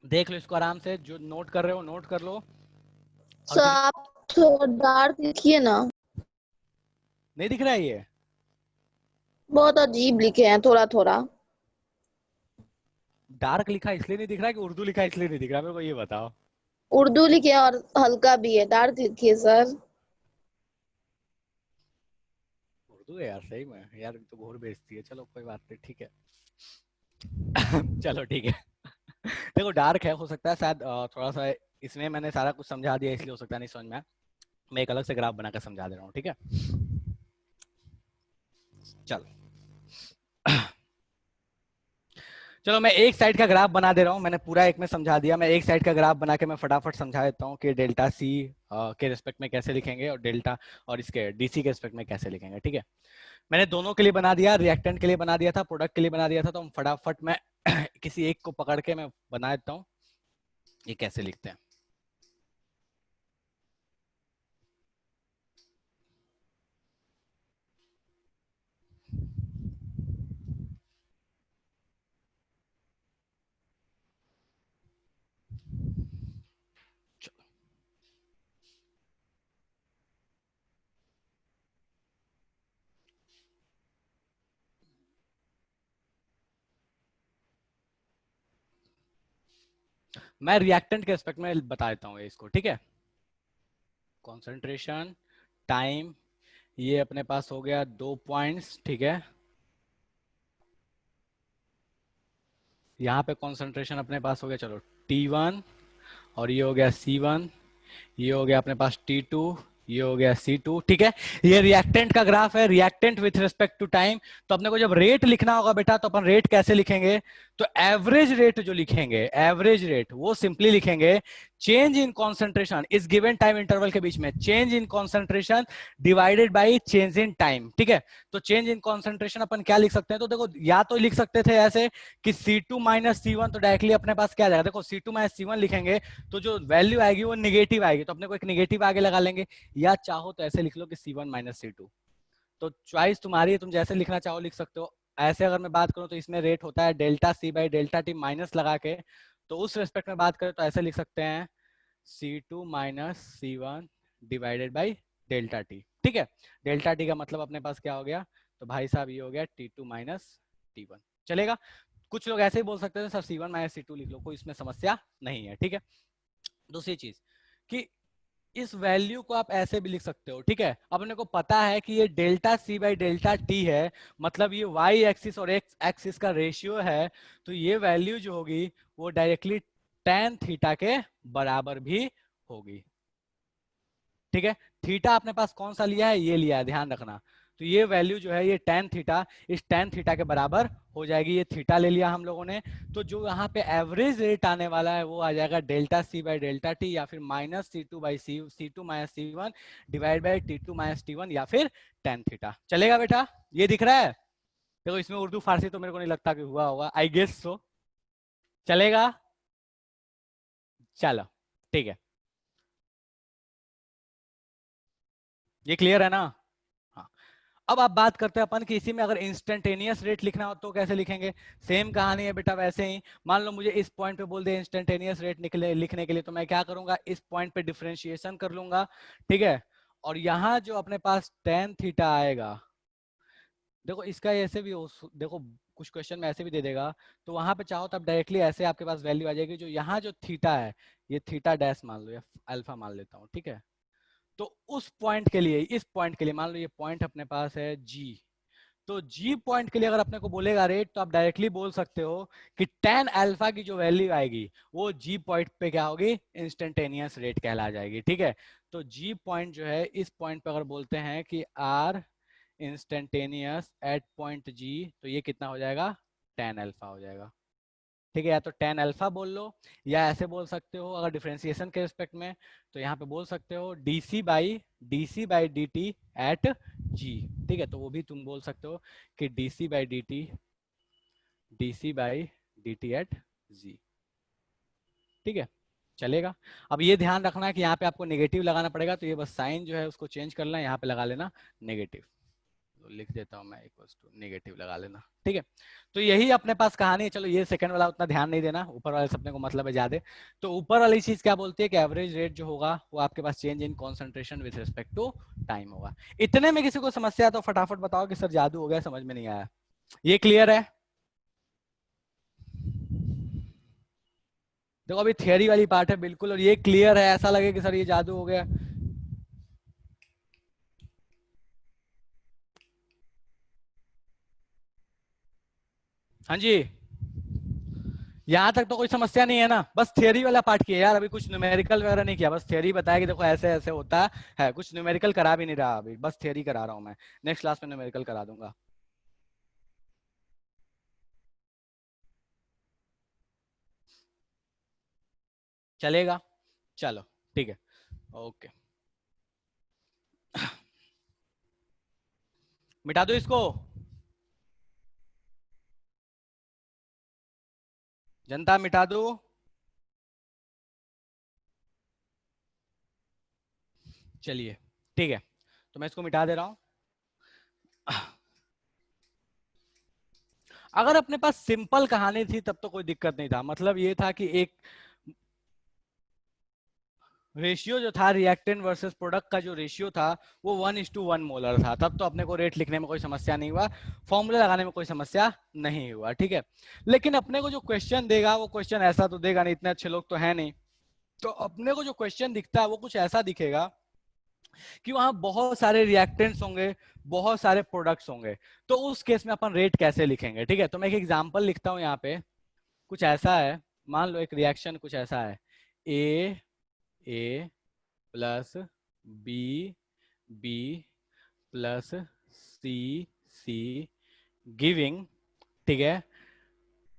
S1: देख लो इसको आराम से, जो नोट कर रहे हो नोट कर लो। और
S2: सर आप थोड़ा डार्क लिखिए ना।
S1: नहीं दिख रहा है ये?
S2: बहुत अजीब लिखे हैं थोड़ा थोड़ा।
S1: डार्क लिखा इसलिए नहीं दिख रहा कि उर्दू लिखा इसलिए नहीं दिख रहा? मेरे को ये बताओ।
S2: उर्दू लिखे और हल्का भी है, डार्क लिखिए सर।
S1: उर्दू है यार, सही में यार, तो घोर बेइज्जती है। चलो कोई बात नहीं, ठीक है। चलो ठीक है। देखो डार्क है, हो सकता है शायद थोड़ा सा इसमें मैंने सारा कुछ समझा दिया, इसलिए हो सकता है नहीं समझ में आया। मैं एक अलग से ग्राफ बनाकर समझा दे रहा हूँ, ठीक है। चलो चलो मैं एक साइड का ग्राफ बना दे रहा हूँ, मैंने पूरा एक में समझा दिया। मैं एक साइड का ग्राफ बना के मैं फटाफट समझा देता हूँ कि डेल्टा सी के रिस्पेक्ट में कैसे लिखेंगे और डेल्टा और इसके डीसी के रिस्पेक्ट में कैसे लिखेंगे, ठीक है। मैंने दोनों के लिए बना दिया, रिएक्टेंट के लिए बना दिया था, प्रोडक्ट के लिए बना दिया था। तो हम फटाफट मैं किसी एक को पकड़ के मैं बना देता हूँ ये कैसे लिखते हैं। मैं रिएक्टेंट के रिस्पेक्ट में बता देता हूँ इसको, ठीक है। कॉन्सेंट्रेशन, टाइम, ये अपने पास हो गया 2 पॉइंट्स, ठीक है। यहाँ पे कॉन्सेंट्रेशन अपने पास हो गया, चलो T1, और ये हो गया C1, ये हो गया अपने पास T2, ये हो गया C2, ठीक है। ये रिएक्टेंट का ग्राफ है, reactant with respect to time. तो अपने को जब रेट लिखना होगा बेटा, तो अपन रेट कैसे लिखेंगे? तो एवरेज रेट जो लिखेंगे, एवरेज रेट वो सिंपली लिखेंगे चेंज इन कॉन्सेंट्रेशन इस गिवन टाइम इंटरवल के बीच में, change in concentration divided by change in time, ठीक है। तो चेंज इन कॉन्सेंट्रेशन अपन क्या लिख सकते हैं? तो देखो या तो लिख सकते थे ऐसे कि C2 माइनस C1, तो डायरेक्टली अपने पास क्या आ जाएगा? देखो C2 माइनस C1 लिखेंगे तो जो वैल्यू आएगी वो निगेटिव आएगी, तो अपने को एक निगेटिव आगे लगा लेंगे। या चाहो तो ऐसे लिख लो कि C1 माइनस C2। तो चॉइस तुम्हारी है, तुम जैसे लिखना चाहो लिख सकते हो। ऐसे अगर मैं बात करूं तो इसमें रेट होता है delta C by delta T minus लगा के, तो उस रेस्पेक्ट में बात करें तो ऐसे लिख सकते हैं C2 minus C1 divided by delta T, ठीक है। डेल्टा टी का मतलब अपने पास क्या हो गया? तो भाई साहब ये हो गया T2 माइनस T1, चलेगा। कुछ लोग ऐसे ही बोल सकते थे सर C1 माइनस C2 लिख लो, कोई इसमें समस्या नहीं है, ठीक है। दूसरी चीज कि इस वैल्यू को आप ऐसे भी लिख सकते हो, ठीक है। अपने को पता है कि ये delta C by delta T है, मतलब ये वाई एक्सिस और एक्स एक्सिस का रेशियो है। तो ये वैल्यू जो होगी वो डायरेक्टली tan थीटा के बराबर भी होगी, ठीक है। थीटा अपने पास कौन सा लिया है? ये लिया है, ध्यान रखना। तो ये वैल्यू जो है ये tan थीटा, इस tan थीटा के बराबर हो जाएगी। ये थीटा ले लिया हम लोगों ने। तो जो यहाँ पे एवरेज रेट आने वाला है वो आ जाएगा delta C by delta T, या फिर minus C2 by C2 minus C1 divide by T2 minus T1, या फिर tan थीटा। चलेगा बेटा? ये दिख रहा है? देखो इसमें उर्दू फारसी तो मेरे को नहीं लगता कि हुआ होगा, आई गेस सो। चलेगा? चलो ठीक है, ये क्लियर है ना? हाँ। अब आप बात करते हैं अपन कि इसी में अगर इंस्टेंटेनियस रेट लिखना हो तो कैसे लिखेंगे? सेम कहानी है बेटा, वैसे ही मान लो मुझे इस पॉइंट पे बोल दे इंस्टेंटेनियस रेट निकले लिखने के लिए, तो मैं क्या करूंगा? इस पॉइंट पे डिफरेंशिएशन कर लूंगा, ठीक है। और यहाँ जो अपने पास tan थीटा आएगा, देखो इसका ऐसे भी हो, देखो कुछ क्वेश्चन में ऐसे भी दे देगा, तो वहां पे चाहो तो आप डायरेक्टली ऐसे आपके पास वैल्यू आ जाएगी। जो यहाँ जो थीटा है ये थीटा डैश मान लो या अल्फा मान लेता हूँ, ठीक है। तो उस पॉइंट के लिए, इस पॉइंट के लिए मान लो ये पॉइंट अपने पास है G, तो G पॉइंट के लिए अगर अपने को बोलेगा रेट, तो आप डायरेक्टली बोल सकते हो कि tan अल्फा की जो वैल्यू आएगी वो G पॉइंट पे क्या होगी? इंस्टेंटेनियस रेट कहला जाएगी, ठीक है। तो G पॉइंट जो है इस पॉइंट पे अगर बोलते हैं कि R instantaneous at point G, तो ये कितना हो जाएगा? tan अल्फा हो जाएगा, ठीक है। या तो tan अल्फा बोल लो, या ऐसे बोल सकते हो अगर डिफरेंशिएशन के रिस्पेक्ट में, तो यहाँ पे बोल सकते हो dc by dt at g, ठीक है। तो वो भी तुम बोल सकते हो कि dc by dt at g, ठीक है। चलेगा? अब ये ध्यान रखना है कि यहाँ पे आपको नेगेटिव लगाना पड़ेगा, तो ये बस साइन जो है उसको चेंज करना है, यहाँ पे लगा लेना नेगेटिव। तो लिख देता हूँ मैं इक्वल्स टू नेगेटिव लगा लेना, ठीक है। तो यही अपने पास कहानी है। चलो ये सेकंड वाला उतना ध्यान नहीं देना, ऊपर वाले सपने को मतलब है ज्यादा। तो ऊपर वाली चीज क्या बोलती है कि एवरेज रेट जो होगा वो आपके पास change in concentration with respect to time होगा। इतने में किसी को समस्या है तो फटाफट बताओ कि सर जादू हो गया, समझ में नहीं आया। ये क्लियर है? देखो अभी थियरी वाली पार्ट है बिल्कुल, और ये क्लियर है, ऐसा लगे कि सर ये जादू हो गया। हाँ जी, यहाँ तक तो कोई समस्या नहीं है ना, बस थियरी वाला पार्ट किया यार, अभी कुछ न्यूमेरिकल वगैरह नहीं किया, बस थियरी बताया कि देखो ऐसे ऐसे होता है, कुछ न्यूमेरिकल करा भी नहीं रहा अभी, बस थियरी करा रहा हूँ मैं, नेक्स्ट क्लास में न्यूमेरिकल करा दूंगा। चलेगा, चलो ठीक है, ओके। मिटा दो इसको, जनता मिटा दो। चलिए ठीक है, तो मैं इसको मिटा दे रहा हूं। अगर अपने पास सिंपल कहानी थी तब तो कोई दिक्कत नहीं था, मतलब ये था कि एक रेशियो जो था रिएक्टेंट वर्सेस प्रोडक्ट का जो रेशियो था वो 1:1 मोलर था, तब तो अपने को रेट लिखने में कोई समस्या नहीं हुआ, फॉर्मूला लगाने में कोई समस्या नहीं हुआ, ठीक है। लेकिन अपने को जो क्वेश्चन देगा वो क्वेश्चन ऐसा तो देगा नहीं, इतने अच्छे लोग तो है नहीं, तो अपने को जो क्वेश्चन दिखता है वो कुछ ऐसा दिखेगा कि वहां बहुत सारे रिएक्टेंट्स होंगे, बहुत सारे प्रोडक्ट्स होंगे, तो उस केस में अपन रेट कैसे लिखेंगे, ठीक है। तो मैं एक एग्जांपल लिखता हूं यहाँ पे, कुछ ऐसा है, मान लो एक रिएक्शन कुछ ऐसा है, ए प्लस बी, बी प्लस सी, सी गिविंग, ठीक है,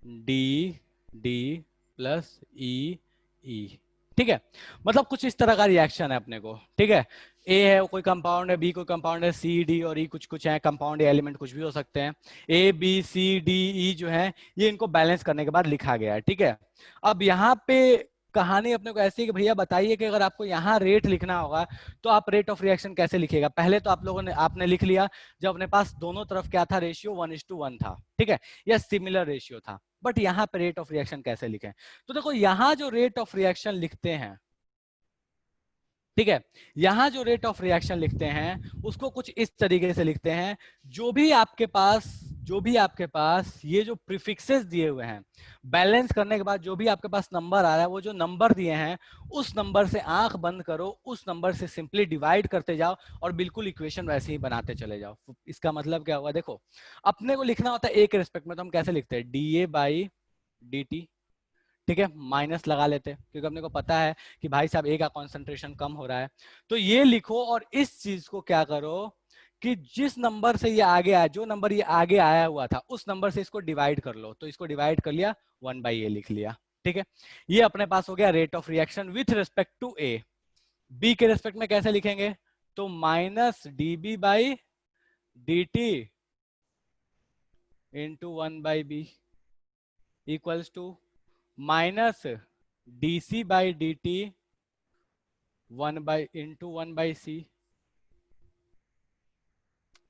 S1: डी, डी प्लस ई, ई, ठीक है। मतलब कुछ इस तरह का रिएक्शन है अपने को, ठीक है। ए है वो कोई कंपाउंड है, बी कोई कंपाउंड है, सी डी और ई कुछ कुछ है कंपाउंड या एलिमेंट कुछ भी हो सकते हैं, ए बी सी डी ई जो है ये इनको बैलेंस करने के बाद लिखा गया है, ठीक है। अब यहाँ पे कहानी अपने को ऐसी है कि भैया बताइए कि अगर आपको यहाँ रेट लिखना होगा तो आप रेट ऑफ रिएक्शन कैसे लिखेगा। पहले तो आप लोगों ने आपने लिख लिया जब अपने पास दोनों तरफ क्या था, रेशियो 1:1 था, ठीक है, या सिमिलर रेशियो था, बट यहाँ पे रेट ऑफ रिएक्शन कैसे लिखें। तो देखो यहाँ जो रेट ऑफ रिएक्शन लिखते हैं, ठीक है, यहां जो रेट ऑफ रिएक्शन लिखते हैं उसको कुछ इस तरीके से लिखते हैं, जो भी आपके पास ये जो प्रीफिक्सेस दिए हुए हैं, बैलेंस करने के बाद जो भी आपके पास नंबर आ रहा है, वो जो नंबर दिए हैं उस नंबर से आंख बंद करो, उस नंबर से सिंपली डिवाइड करते जाओ और बिल्कुल इक्वेशन वैसे ही बनाते चले जाओ। इसका मतलब क्या हुआ, देखो अपने को लिखना होता है ए के रिस्पेक्ट में, तो हम कैसे लिखते हैं, D A by D T, ठीक है, माइनस लगा लेते हैं क्योंकि अपने को पता है कि भाई साहब ए का कॉन्सेंट्रेशन कम हो रहा है, तो ये लिखो और इस चीज को क्या करो कि जिस नंबर से ये आगे आया, जो नंबर ये आगे आया हुआ था उस नंबर से इसको डिवाइड कर लो, तो इसको डिवाइड कर लिया 1/a लिख लिया, ठीक है। ये अपने पास हो गया rate of reaction with respect to A. B के रिस्पेक्ट में कैसे लिखेंगे, तो minus D B by D T into 1/b equals to minus D C by D T 1/(1/c),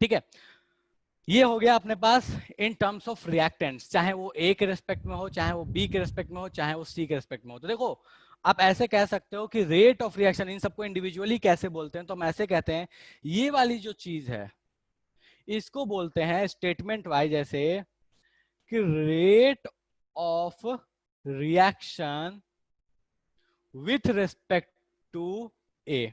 S1: ठीक है। ये हो गया अपने पास इन टर्म्स ऑफ रिएक्टेंट्स, चाहे वो ए के रेस्पेक्ट में हो, चाहे वो बी के रेस्पेक्ट में हो, चाहे वो सी के रेस्पेक्ट में हो। तो देखो आप ऐसे कह सकते हो कि रेट ऑफ रिएक्शन, इन सबको इंडिविजुअली कैसे बोलते हैं, तो हम ऐसे कहते हैं ये वाली जो चीज है इसको बोलते हैं स्टेटमेंट वाइज ऐसे कि rate of reaction with respect to A.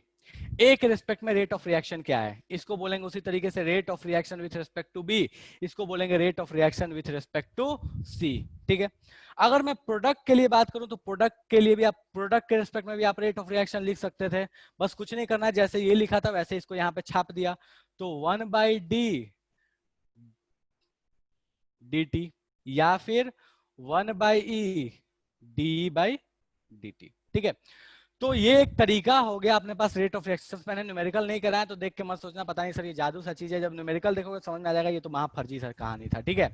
S1: A के रिस्पेक्ट में रेट ऑफ रिएक्शन क्या है, इसको बोलेंगे उसी तरीके से rate of reaction with respect to B, इसको बोलेंगे rate of reaction with respect to C, ठीक है। अगर मैं प्रोडक्ट के लिए बात करूं तो प्रोडक्ट के लिए भी आप, प्रोडक्ट के रिस्पेक्ट में भी आप रेट ऑफ रिएक्शन लिख सकते थे, बस कुछ नहीं करना, जैसे ये लिखा था वैसे इसको यहाँ पे छाप दिया, तो 1/d dt या फिर 1/e d/dt, ठीक है। तो ये एक तरीका हो गया अपने पास रेट ऑफ रिएक्शन। मैंने न्यूमेरिकल नहीं कराया तो देख के मत सोचना पता नहीं सर ये जादू सा चीज है, जब न्यूमेरिकल देखोगे समझ में आ जाएगा ये तो महाफर्जी सा कहानी था, ठीक है।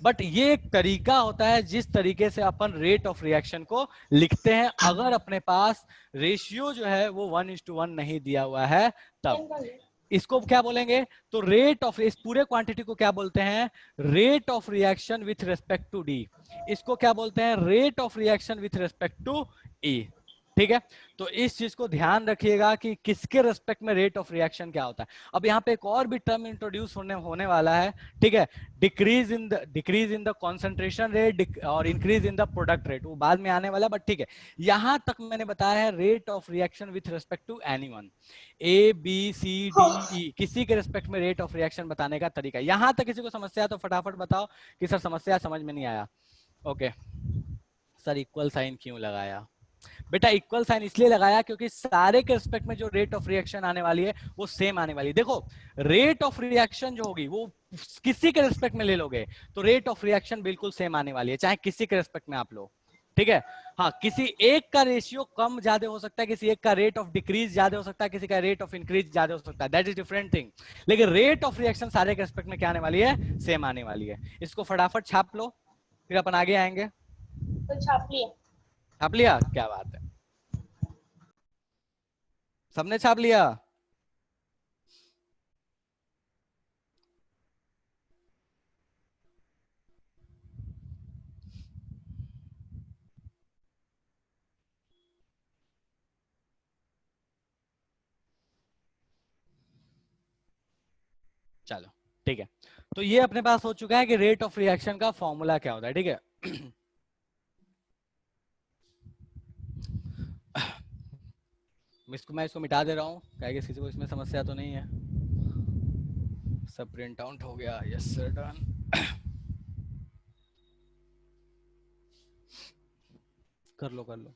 S1: बट ये एक तरीका होता है जिस तरीके से अपन रेट ऑफ रिएक्शन को लिखते हैं अगर अपने पास रेशियो जो है वो 1:1 नहीं दिया हुआ है तब। इसको क्या बोलेंगे, तो रेट ऑफ, इस पूरे क्वांटिटी को क्या बोलते हैं, rate of reaction with respect to D. इसको क्या बोलते हैं, rate of reaction with respect to E. ठीक है, तो इस चीज को ध्यान रखिएगा कि किसके रेस्पेक्ट में रेट ऑफ रिएक्शन क्या होता है। अब यहाँ पे एक और भी टर्म इंट्रोड्यूस होने वाला है, ठीक है, decrease in the concentration rate और increase in the product rate, वो बाद में आने वाला, बट ठीक है, यहां तक मैंने बताया है rate of reaction with respect to anyone, A B C D E, किसी के रेस्पेक्ट में रेट ऑफ रिएक्शन बताने का तरीका। यहां तक किसी को समस्या है तो फटाफट बताओ कि सर समस्या समझ में नहीं आया। ओके सर, इक्वल साइन क्यों लगाया? बेटा इक्वल साइन इसलिए लगाया क्योंकि सारे के रिस्पेक्ट में जो रेट ऑफ रिएक्शन आने वाली है वो सेम आने वाली है। देखो रेट ऑफ रिएक्शन जो होगी वो किसी के रिस्पेक्ट में ले लोगे तो रेट ऑफ रिएक्शन बिल्कुल सेम आने वाली है, चाहे किसी के रिस्पेक्ट में आप लो, ठीक है। हाँ, किसी एक का रेशियो कम ज्यादा हो सकता है, किसी एक का रेट ऑफ डिक्रीज ज्यादा हो सकता है, किसी का रेट ऑफ इंक्रीज ज्यादा हो सकता है, दैट इज डिफरेंट थिंग। लेकिन रेट ऑफ रिएक्शन सारे के रिस्पेक्ट में क्या आने वाली है? सेम आने वाली है। इसको फटाफट छाप लो, फिर अपन आगे आएंगे।
S2: तो छाप लिया।
S1: छाप लिया, क्या बात है, सबने छाप लिया। चलो ठीक है, तो ये अपने पास हो चुका है कि रेट ऑफ रिएक्शन का फॉर्मूला क्या होता है, ठीक है। मैं इसको मिटा दे रहा हूँ, क्या किसी को इसमें समस्या तो नहीं है? सब प्रिंट आउट हो गया, यस सर, डन। कर लो कर लो।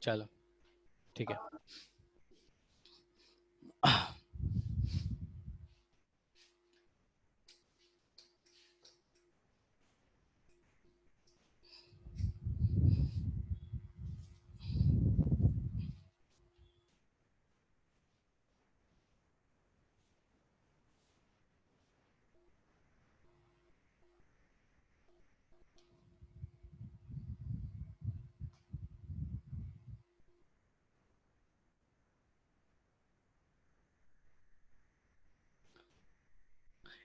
S1: चलो ठीक है।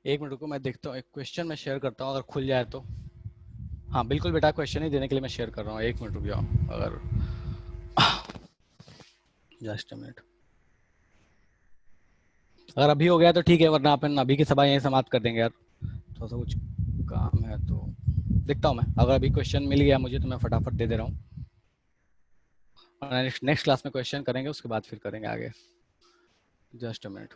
S1: एक मिनट रुको, मैं देखता हूँ, एक क्वेश्चन मैं शेयर करता हूँ, अगर खुल जाए तो। हाँ बिल्कुल बेटा, क्वेश्चन ही देने के लिए मैं शेयर कर रहा हूँ, एक मिनट रुक जाओ, अगर जस्ट अ मिनट। अगर अभी हो गया तो ठीक है, वरना अपन अभी की सभा यहीं समाप्त कर देंगे यार, थोड़ा सा कुछ काम है तो देखता हूँ मैं। अगर अभी क्वेश्चन मिल गया मुझे तो मैं फटाफट दे दे रहा हूँ, नेक्स्ट क्लास में क्वेश्चन करेंगे, उसके बाद फिर करेंगे आगे। Just a minute.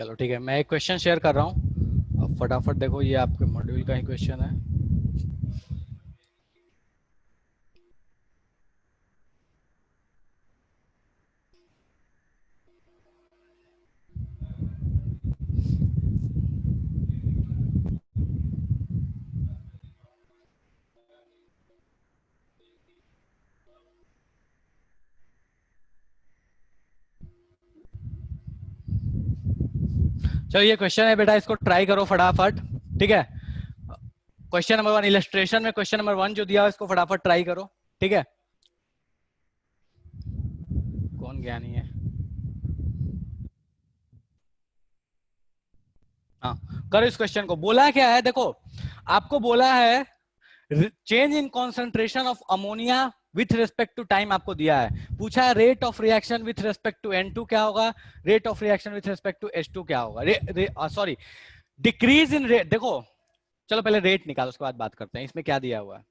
S1: चलो ठीक है, मैं एक क्वेश्चन शेयर कर रहा हूँ, अब फटाफट देखो, ये आपके मॉड्यूल का ही क्वेश्चन है। चलो ये क्वेश्चन है बेटा, इसको ट्राई करो फटाफट, ठीक है। क्वेश्चन नंबर 1 इलस्ट्रेशन में, क्वेश्चन नंबर 1 जो दिया है इसको फटाफट ट्राई करो, ठीक है। कौन ज्ञानी है? हाँ, करो इस क्वेश्चन को। बोला क्या है देखो, आपको बोला है change in concentration of ammonia with respect to time, आपको दिया है। पूछा है rate of reaction with respect to N2 क्या होगा, rate of reaction with respect to H2 क्या होगा, सॉरी डिक्रीज इन रेट। देखो चलो पहले रेट निकालो, उसके बाद बात करते हैं इसमें क्या दिया हुआ है।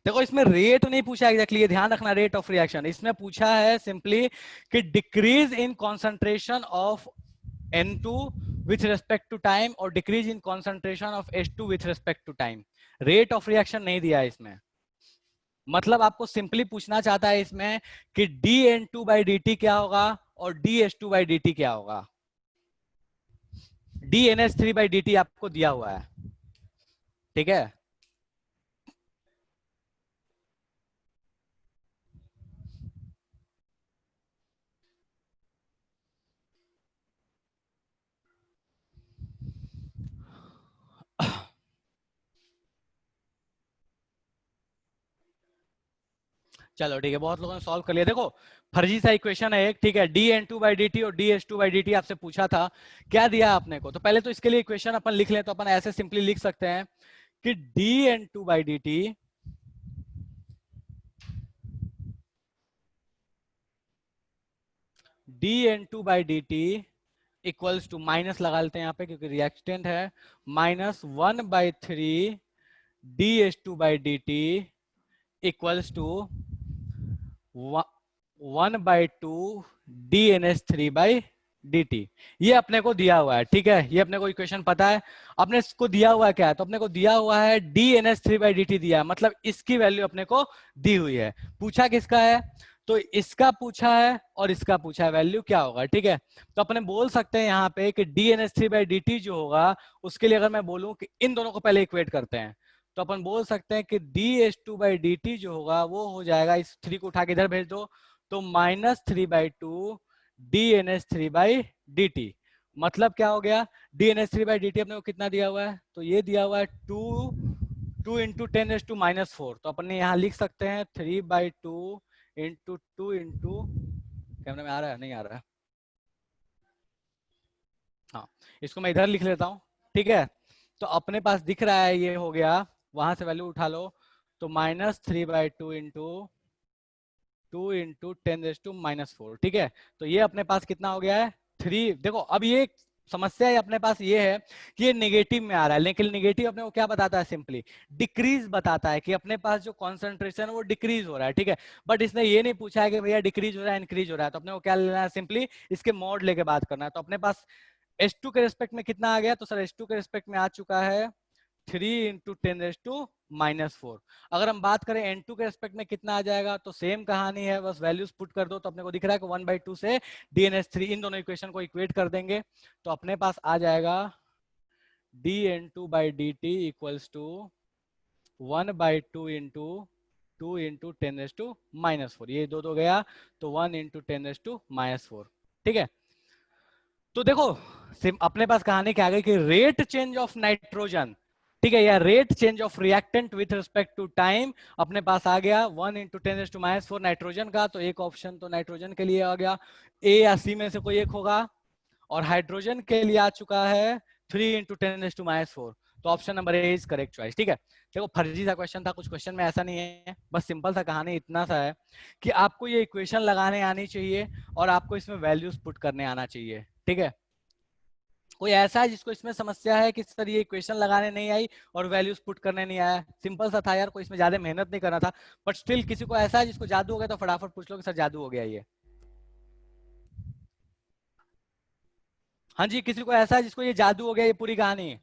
S1: देखो इसमें रेट नहीं पूछा एग्जैक्टली, ये ध्यान रखना, रेट ऑफ रिएक्शन। इसमें पूछा है सिंपली कि decrease in concentration of N2 with respect to time और decrease in concentration of H2 with respect to time. Rate of reaction नहीं दिया है इसमें। मतलब आपको सिंपली पूछना चाहता है इसमें कि dN2/dt क्या होगा और dH2/dt क्या होगा। dNH3/dt आपको दिया हुआ है, ठीक है। चलो ठीक है, बहुत लोगों ने सॉल्व कर लिया। देखो फर्जी सा इक्वेशन है एक, ठीक है। dN2/dt और dH2/dt आपसे पूछा था, क्या दिया आपने को। तो पहले तो इसके लिए इक्वेशन अपन लिख लें, तो अपन ऐसे सिंपली लिख सकते हैं कि dN2/dt dN2/dt equals to, minus लगा लेते हैं यहाँ पे क्योंकि रिएक्टेंट है, -1/3 dH2/dt इक्वल्स टू 1/2 dNH3/dt। ये अपने को दिया हुआ है, ठीक है। ये अपने को इक्वेशन पता है। अपने को दिया हुआ है क्या है, तो अपने को दिया हुआ है dNH3/dt दिया है, मतलब इसकी वैल्यू अपने को दी हुई है। पूछा किसका है, तो इसका पूछा है और इसका पूछा है, वैल्यू क्या होगा, ठीक है। तो अपने बोल सकते हैं यहाँ पे कि dNH3/dt जो होगा, उसके लिए अगर मैं बोलूं कि इन दोनों को पहले इक्वेट करते हैं, तो अपन बोल सकते हैं कि dH2/dt जो होगा वो हो जाएगा, इस 3 को उठा के इधर भेज दो, तो -3/2 dNH3/dt। मतलब क्या हो गया, dNH3/dt अपने को कितना दिया हुआ है, तो ये दिया हुआ है 2 इंटू 10⁻⁻⁴। तो अपन ने यहाँ लिख सकते हैं 3/2 इंटू 2 इंटू, कैमरे में आ रहा है नहीं आ रहा है, हाँ इसको मैं इधर लिख लेता हूँ, ठीक है। तो अपने पास दिख रहा है, ये हो गया, वहां से वैल्यू उठा लो, तो -3/2 इंटू 2 इंटू 10⁻⁻⁴, ठीक है। तो ये अपने पास कितना हो गया है 3। देखो अब ये समस्या है अपने पास ये है कि ये नेगेटिव में आ रहा है, लेकिन नेगेटिव अपने को क्या बताता है, सिंपली डिक्रीज बताता है कि अपने पास जो कॉन्सेंट्रेशन है वो डिक्रीज हो रहा है, ठीक है। बट इसने ये नहीं पूछा है कि भैया डिक्रीज हो रहा है इंक्रीज हो रहा है, तो अपने को क्या लेना है, सिंपली इसके मॉड लेके बात करना है। तो अपने पास H2 के रिस्पेक्ट में कितना आ गया, तो सर H2 के रिस्पेक्ट में आ चुका है 3 इंटू 10⁻⁻⁴। अगर हम बात करें N2 के रिस्पेक्ट में कितना आ जाएगा, तो सेम कहानी है, बस वैल्यूज पुट कर दो, तो अपने को दिख रहा है कि 1/2 से dNH3, इन दोनों इक्वेशन को इक्वेट कर देंगे, तो अपने पास आ जाएगा dN2/dt equals to 1/2 into 2 into 10⁻⁻⁴। ये दो गया, तो 1 इंटू 10⁻⁻⁴, ठीक है। तो देखो अपने पास कहानी क्या आ गई कि रेट चेंज ऑफ नाइट्रोजन, ठीक है, या rate change of reactant with respect to time अपने पास आ गया 1 इंटू 10⁻⁴ नाइट्रोजन का। तो एक ऑप्शन तो नाइट्रोजन के लिए आ गया, ए या सी में से कोई एक होगा, और हाइड्रोजन के लिए आ चुका है 3 इंटू 10⁻⁴। तो option number A is correct choice, ठीक है। देखो फर्जी सा क्वेश्चन था, कुछ क्वेश्चन में ऐसा नहीं है, बस सिंपल सा कहानी इतना सा है कि आपको ये इक्वेशन लगाने आनी चाहिए और आपको इसमें वैल्यूज पुट करने आना चाहिए, ठीक है। कोई ऐसा है जिसको इसमें समस्या है कि सर ये इक्वेशन लगाने नहीं आई और वैल्यूज पुट करने नहीं आया? सिंपल सा था यार, कोई इसमें ज्यादा मेहनत नहीं करना था, बट स्टिल किसी को ऐसा है जिसको जादू हो गया तो फटाफट पूछ लो कि सर जादू हो गया ये। हाँ जी, किसी को ऐसा है जिसको ये जादू हो गया ये पूरी कहानी?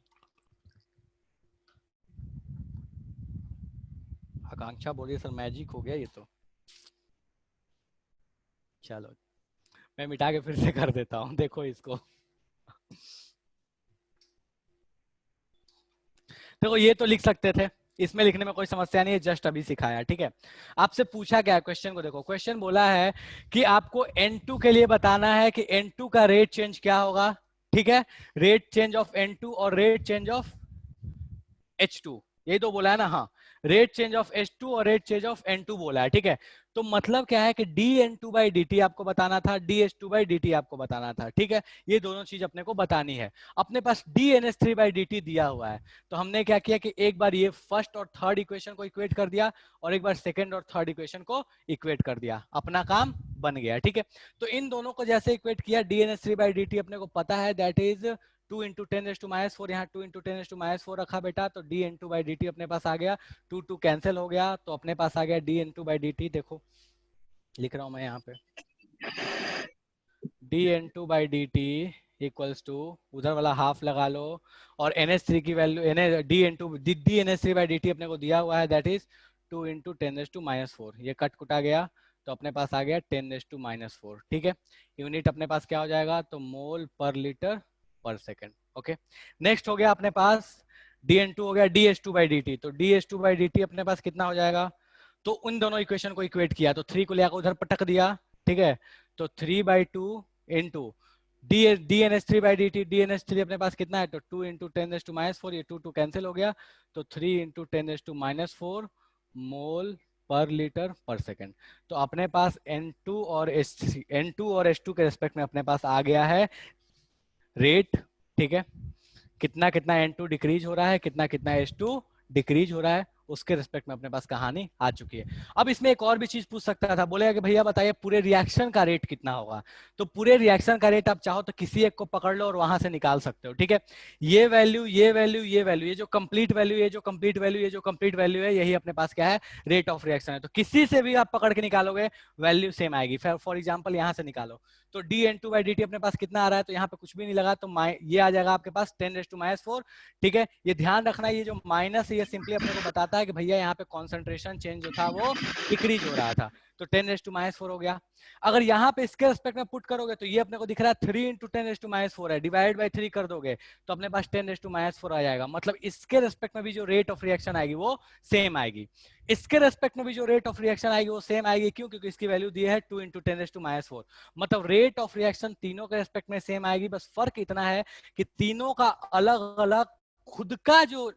S1: आकांक्षा बोलिए सर मैजिक हो गया ये तो। चलो मैं मिटा के फिर से कर देता हूँ, देखो इसको। देखो ये तो लिख सकते थे, इसमें लिखने में कोई समस्या नहीं है, जस्ट अभी सिखाया, ठीक है। आपसे पूछा क्या है क्वेश्चन को, देखो क्वेश्चन बोला है कि आपको N2 के लिए बताना है कि N2 का रेट चेंज क्या होगा, ठीक है। रेट चेंज ऑफ N2 और रेट चेंज ऑफ H2, यही तो बोला है ना? हाँ, रेट चेंज ऑफ H2 और रेट चेंज ऑफ N2 बोला है, ठीक है। तो मतलब क्या है कि dN2/dt आपको बताना था, dH2/dt आपको बताना था, ठीक है। ये दोनों चीज अपने को बतानी है। अपने पास dNH3/dt दिया हुआ है, तो हमने क्या किया कि एक बार ये फर्स्ट और थर्ड इक्वेशन को इक्वेट कर दिया और एक बार सेकंड और थर्ड इक्वेशन को इक्वेट कर दिया, अपना काम बन गया, ठीक है। तो इन दोनों को जैसे इक्वेट किया, dNH3/dt अपने को पता है दैट इज 2 इंटू 10⁻⁴, यहाँ 2 इंटू 10⁻⁴ रखा बेटा, तो dN2/dt अपने पास आ गया, 2 कैंसिल हो गया, तो अपने पास आ गया dN2/dt। देखो लिख रहा हूं मैं यहाँ पे, dN2/dt इक्वल्स टू, उधर वाला हाफ लगा लो, और NH3 की वैल्यू dNH3/dt अपने को दिया हुआ है दैट इज 2 इंटू 10⁻⁴, ये कट कुटा गया, तो अपने पास आ गया 10⁻⁴, ठीक है। यूनिट अपने पास क्या हो जाएगा, तो मोल पर लीटर पर सेकेंड, ओके। नेक्स्ट हो गया अपने पास dN2 हो गया dH2/dt, तो dH2/dt अपने पास कितना हो जाएगा, तो उन दोनों इक्वेशन को इक्वेट किया, तो 3 को लेकर उधर पटक दिया, ठीक है। तो 3/2 इंटू dNH3/dt, dNH3 अपने पास कितना है, तो 2 इंटू 10⁻⁴, ये 2 कैंसिल हो गया, तो 3 इंटू 10⁻⁴ मोल पर लीटर पर सेकेंड। तो अपने पास N2 और H2 के रेस्पेक्ट में अपने पास आ गया है रेट, ठीक है। कितना कितना N2 डिक्रीज हो रहा है, कितना कितना H2 डिक्रीज हो रहा है, उसके रिस्पेक्ट में अपने पास कहानी आ चुकी है। अब इसमें एक और भी चीज पूछ सकता था, बोलेगा कि भैया बताइए पूरे रिएक्शन का रेट कितना होगा। तो पूरे रिएक्शन का रेट आप चाहो तो किसी एक को पकड़ लो और वहां से निकाल सकते हो, ठीक है। ये वैल्यू, ये वैल्यू, ये वैल्यू, ये जो कंप्लीट वैल्यू, ये जो कंप्लीट वैल्यू, ये जो कंप्लीट वैल्यू है, यही अपने पास क्या है, रेट ऑफ रिएक्शन है। तो किसी से भी आप पकड़ के निकालोगे वैल्यू सेम आएगी। फॉर एग्जाम्पल यहाँ से निकालो, तो dN2/dt अपने पास कितना आ रहा है, तो यहाँ पे कुछ भी नहीं लगा, तो ये आ जाएगा आपके पास 10⁻⁴, ठीक है। ये ध्यान रखना, ये जो माइनस है ये सिंपली अपने को बताता है कि भैया यहाँ पे कॉन्सेंट्रेशन चेंज जो था वो डिक्रीज हो रहा था, तो 10⁻⁴ हो गया। अगर यहाँ पे इसके रिस्पेक्ट में पुट करोगे तो ये अपने को दिख रहा है 3 इंटू 10⁻⁴ है, डिवाइड बाई 3 कर दोगे तो अपने पास 10⁻⁴ आ जाएगा। मतलब इसके रिस्पेक्ट में भी जो रेट ऑफ रिएक्शन आएगी वो सेम आएगी, इसके रेस्पेक्ट में भी जो रेट ऑफ रिएक्शन आएगी वो सेम आएगी। क्यों? क्योंकि इसकी वैल्यू दी है 2 इंटू 10⁻⁴। मतलब रेट ऑफ रिएक्शन तीनों के रेस्पेक्ट में सेम आएगी, बस फर्क इतना है कि तीनों का अलग अलग खुद का जो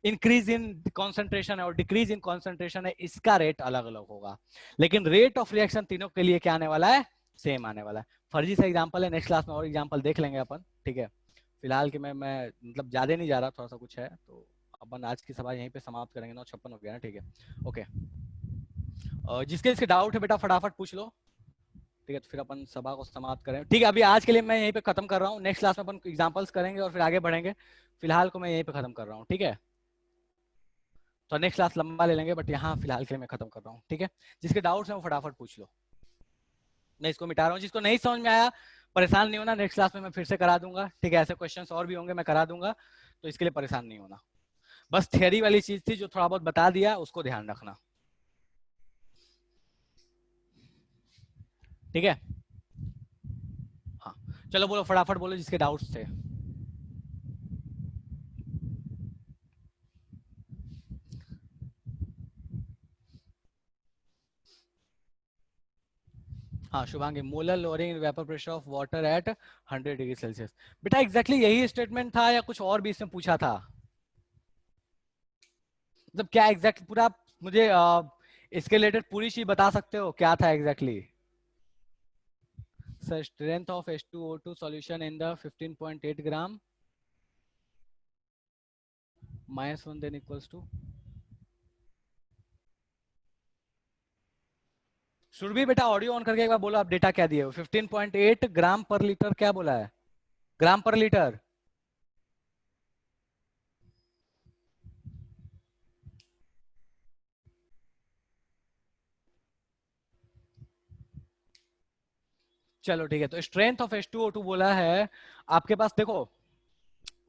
S1: इंक्रीज इन कॉन्सेंट्रेशन है और डिक्रीज इन कॉन्सेंट्रेशन है, इसका रेट अलग अलग होगा। लेकिन रेट ऑफ रिएक्शन तीनों के लिए क्या आने वाला है, सेम आने वाला है। फर्जी सा एग्जाम्पल है, नेक्स्ट क्लास में और एग्जाम्पल देख लेंगे अपन, ठीक है। फिलहाल कि मैं मतलब ज्यादा नहीं जा रहा, थोड़ा सा कुछ है, तो अपन आज की सभा यहीं पे समाप्त करेंगे। 9:56 हो गया ना, ठीक है, ओके। जिसके इसके डाउट है बेटा फटाफट पूछ लो, ठीक है। तो फिर अपन सभा को समाप्त करें, ठीक है। अभी आज के लिए मैं यहीं पे खत्म कर रहा हूँ, नेक्स्ट क्लास में अपन एग्जांपल्स करेंगे और फिर आगे बढ़ेंगे। फिलहाल को मैं यहीं पे खत्म कर रहा हूँ, ठीक है। तो नेक्स्ट क्लास लंबा ले लेंगे, बट यहाँ फिलहाल के लिए मैं खत्म कर रहा हूँ, ठीक है। जिसके डाउट्स हैं वो फटाफट पूछ लो, मैं इसको मिटा रहा हूँ। जिसको नहीं समझ में आया परेशान नहीं होना, नेक्स्ट क्लास में मैं फिर से करा दूंगा, ठीक है। ऐसे क्वेश्चंस और भी होंगे, मैं करा दूंगा, तो इसके लिए परेशान नहीं होना। बस थियरी वाली चीज थी जो थोड़ा बहुत बता दिया, उसको ध्यान रखना, ठीक है। हाँ चलो बोलो फटाफट बोलो जिसके डाउट्स थे। हाँ Shubhangi, molar lowering vapour pressure of water at 100 degree Celsius. बेटा एग्जैक्टली यही स्टेटमेंट था या कुछ और भी इसमें पूछा था? मतलब क्या एग्जैक्ट पूरा मुझे इसके रिलेटेड पूरी चीज बता सकते हो क्या था exactly? Sir strength of H2O2 solution in the 15.8 gram -1 then equals to. Surabhi बेटा ऑडियो ऑन करके एक बार बोलो आप डेटा क्या दिए हो। 15.8 ग्राम पर लीटर क्या बोला है? ग्राम पर लीटर? चलो ठीक है, तो स्ट्रेंथ ऑफ H2O2 बोला है आपके पास। देखो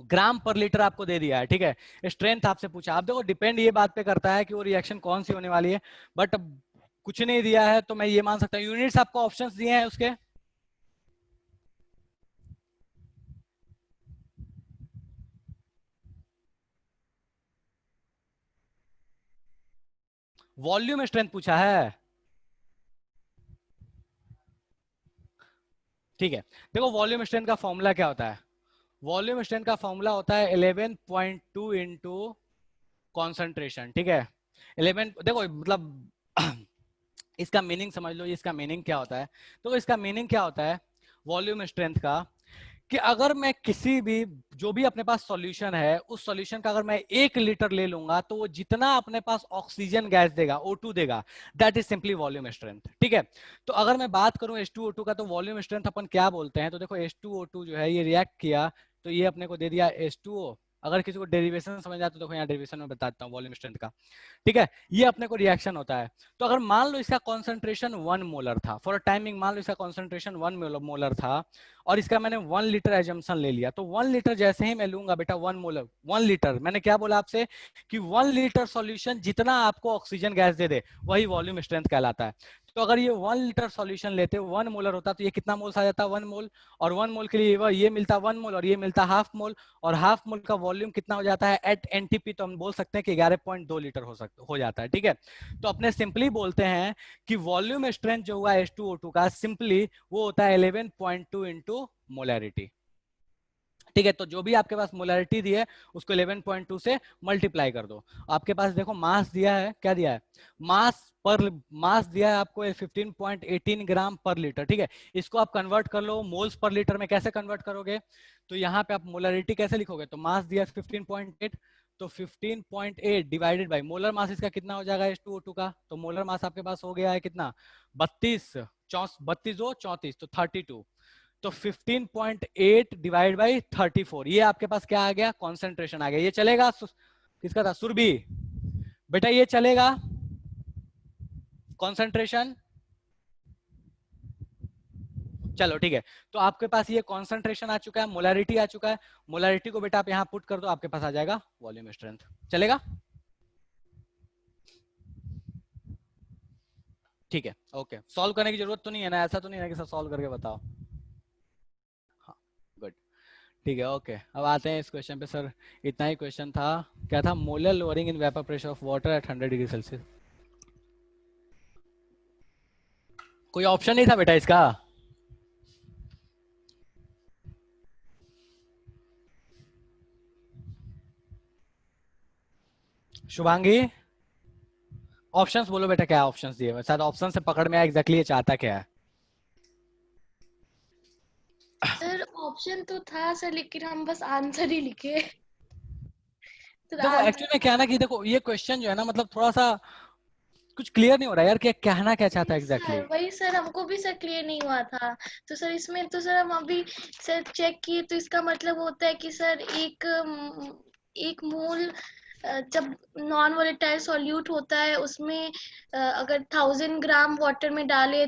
S1: ग्राम पर लीटर आपको दे दिया है, ठीक है। स्ट्रेंथ आपसे पूछा, आप देखो डिपेंड ये बात पे करता है कि वो रिएक्शन कौन सी होने वाली है, बट कुछ नहीं दिया है तो मैं ये मान सकता हूँ। यूनिट्स आपको ऑप्शंस दिए हैं उसके, वॉल्यूम स्ट्रेंथ पूछा है, ठीक है। देखो वॉल्यूम स्ट्रेंथ का फॉर्मूला क्या होता है? वॉल्यूम स्ट्रेंथ का फॉर्मूला होता है 11.2 इंटू कॉन्सेंट्रेशन, ठीक है। 11, देखो मतलब इसका मीनिंग समझ लो, इसका मीनिंग क्या होता है। तो इसका मीनिंग क्या होता है वॉल्यूम स्ट्रेंथ का, कि अगर मैं किसी भी, जो भी अपने पास सॉल्यूशन है, उस सॉल्यूशन का अगर मैं 1 लीटर ले लूंगा तो वो जितना अपने पास ऑक्सीजन गैस देगा, O2 देगा, that is simply volume strength, ठीक है। तो अगर मैं बात करूं H2O2 का, तो वॉल्यूम स्ट्रेंथ अपन क्या बोलते हैं? तो देखो H2O2 जो है ये रिएक्ट किया तो ये अपने को दे दिया H2O। अगर किसी को डेरिवेशन समझ आए तो देखो यहाँ डेरिवेशन में बताता हूँ वॉल्यूम स्ट्रेंथ का, ठीक है। ये अपने को रिएक्शन होता है। तो अगर मान लो इसका कॉन्सेंट्रेशन 1 मोलर था, फॉर टाइमिंग मान लो इसका कॉन्सेंट्रेशन 1 मोलर था, और इसका मैंने 1 लीटर एजम्पशन ले लिया, तो 1 लीटर जैसे ही मैं लूंगा बेटा, 1 मोलर 1 लीटर, मैंने क्या बोला आपसे कि 1 लीटर सॉल्यूशन जितना आपको ऑक्सीजन गैस दे दे वही वॉल्यूम स्ट्रेंथ कहलाता है। तो अगर ये 1 लीटर सॉल्यूशन लेते 1 मोलर होता तो ये कितना मोल्स आ जाता? 1 मोल। और 1 मोल के लिए ये मिलता 1 मोल और ये मिलता हाफ मोल, और हाफ मोल का वॉल्यूम कितना हो जाता है एट एनटीपी? तो हम बोल सकते हैं कि 11.2 लीटर हो जाता है, ठीक है। तो अपने सिंपली बोलते हैं कि वॉल्यूम स्ट्रेंथ जो हुआ H2O2 का, सिंपली वो होता है 11.2 इंटू मोलैरिटी, ठीक है। तो जो भी आपके पास मोलैरिटी दी है उसको 11.2 से मल्टीप्लाई कर दो। आपके पास देखो मास दिया है, क्या दिया है? मास दिया है आपको 15.18 ग्राम पर लीटर, ठीक है। इसको आप कन्वर्ट कर लो मोल्स पर लीटर में, कैसे कन्वर्ट करोगे? तो यहाँ पे आप मोलैरिटी कैसे लिखोगे? तो मास दिया 15.8, तो 15.8 डिवाइडेड बाई मोलर मास इसका कितना हो जाएगा H2O2 का? तो मोलर मास आपके पास हो गया है कितना? 32 दो 34, तो 32। तो 15.8 डिवाइड बाई 34, ये आपके पास क्या आ गया? कॉन्सेंट्रेशन आ गया। ये चलेगा? किसका था? सुरभि बेटा, ये चलेगा कॉन्सेंट्रेशन? चलो ठीक है, तो आपके पास ये कॉन्सेंट्रेशन आ चुका है, मोलैरिटी आ चुका है। मोलैरिटी को बेटा आप यहां पुट कर दो, आपके पास आ जाएगा वॉल्यूम स्ट्रेंथ। चलेगा? ठीक है, ओके। सॉल्व करने की जरूरत तो नहीं है ना? ऐसा तो नहीं है कि सब सॉल्व करके बताओ? हाँ, गुड, ठीक है, ओके। अब आते हैं इस क्वेश्चन पे। सर इतना ही क्वेश्चन था। क्या था? Molar lowering in vapour pressure of water at 100 degree Celsius. कोई ऑप्शन नहीं था बेटा इसका? शुभांगी, ऑप्शंस बोलो बेटा, क्या ऑप्शंस दिए? शायद ऑप्शन से पकड़ में आया एग्जैक्टली ये चाहता क्या है।
S2: सर ऑप्शन तो था सर, लेकिन हम बस आंसर ही लिखे। तो
S1: देखो एक्चुअली में क्या है ना कि देखो ये क्वेश्चन जो है ना, मतलब थोड़ा सा कुछ क्लियर नहीं हो रहा है यार, कि कहना क्या चाहता है एग्जैक्टली
S2: सर वही सर, हमको भी सर क्लियर नहीं हुआ था। तो सर इसमें तो सर हम अभी सर चेक किए, तो इसका मतलब होता है कि सर एक मोल जब नॉन वोलेटाइल सॉल्यूट होता है उसमें अगर 1000 ग्राम वाटर में डाले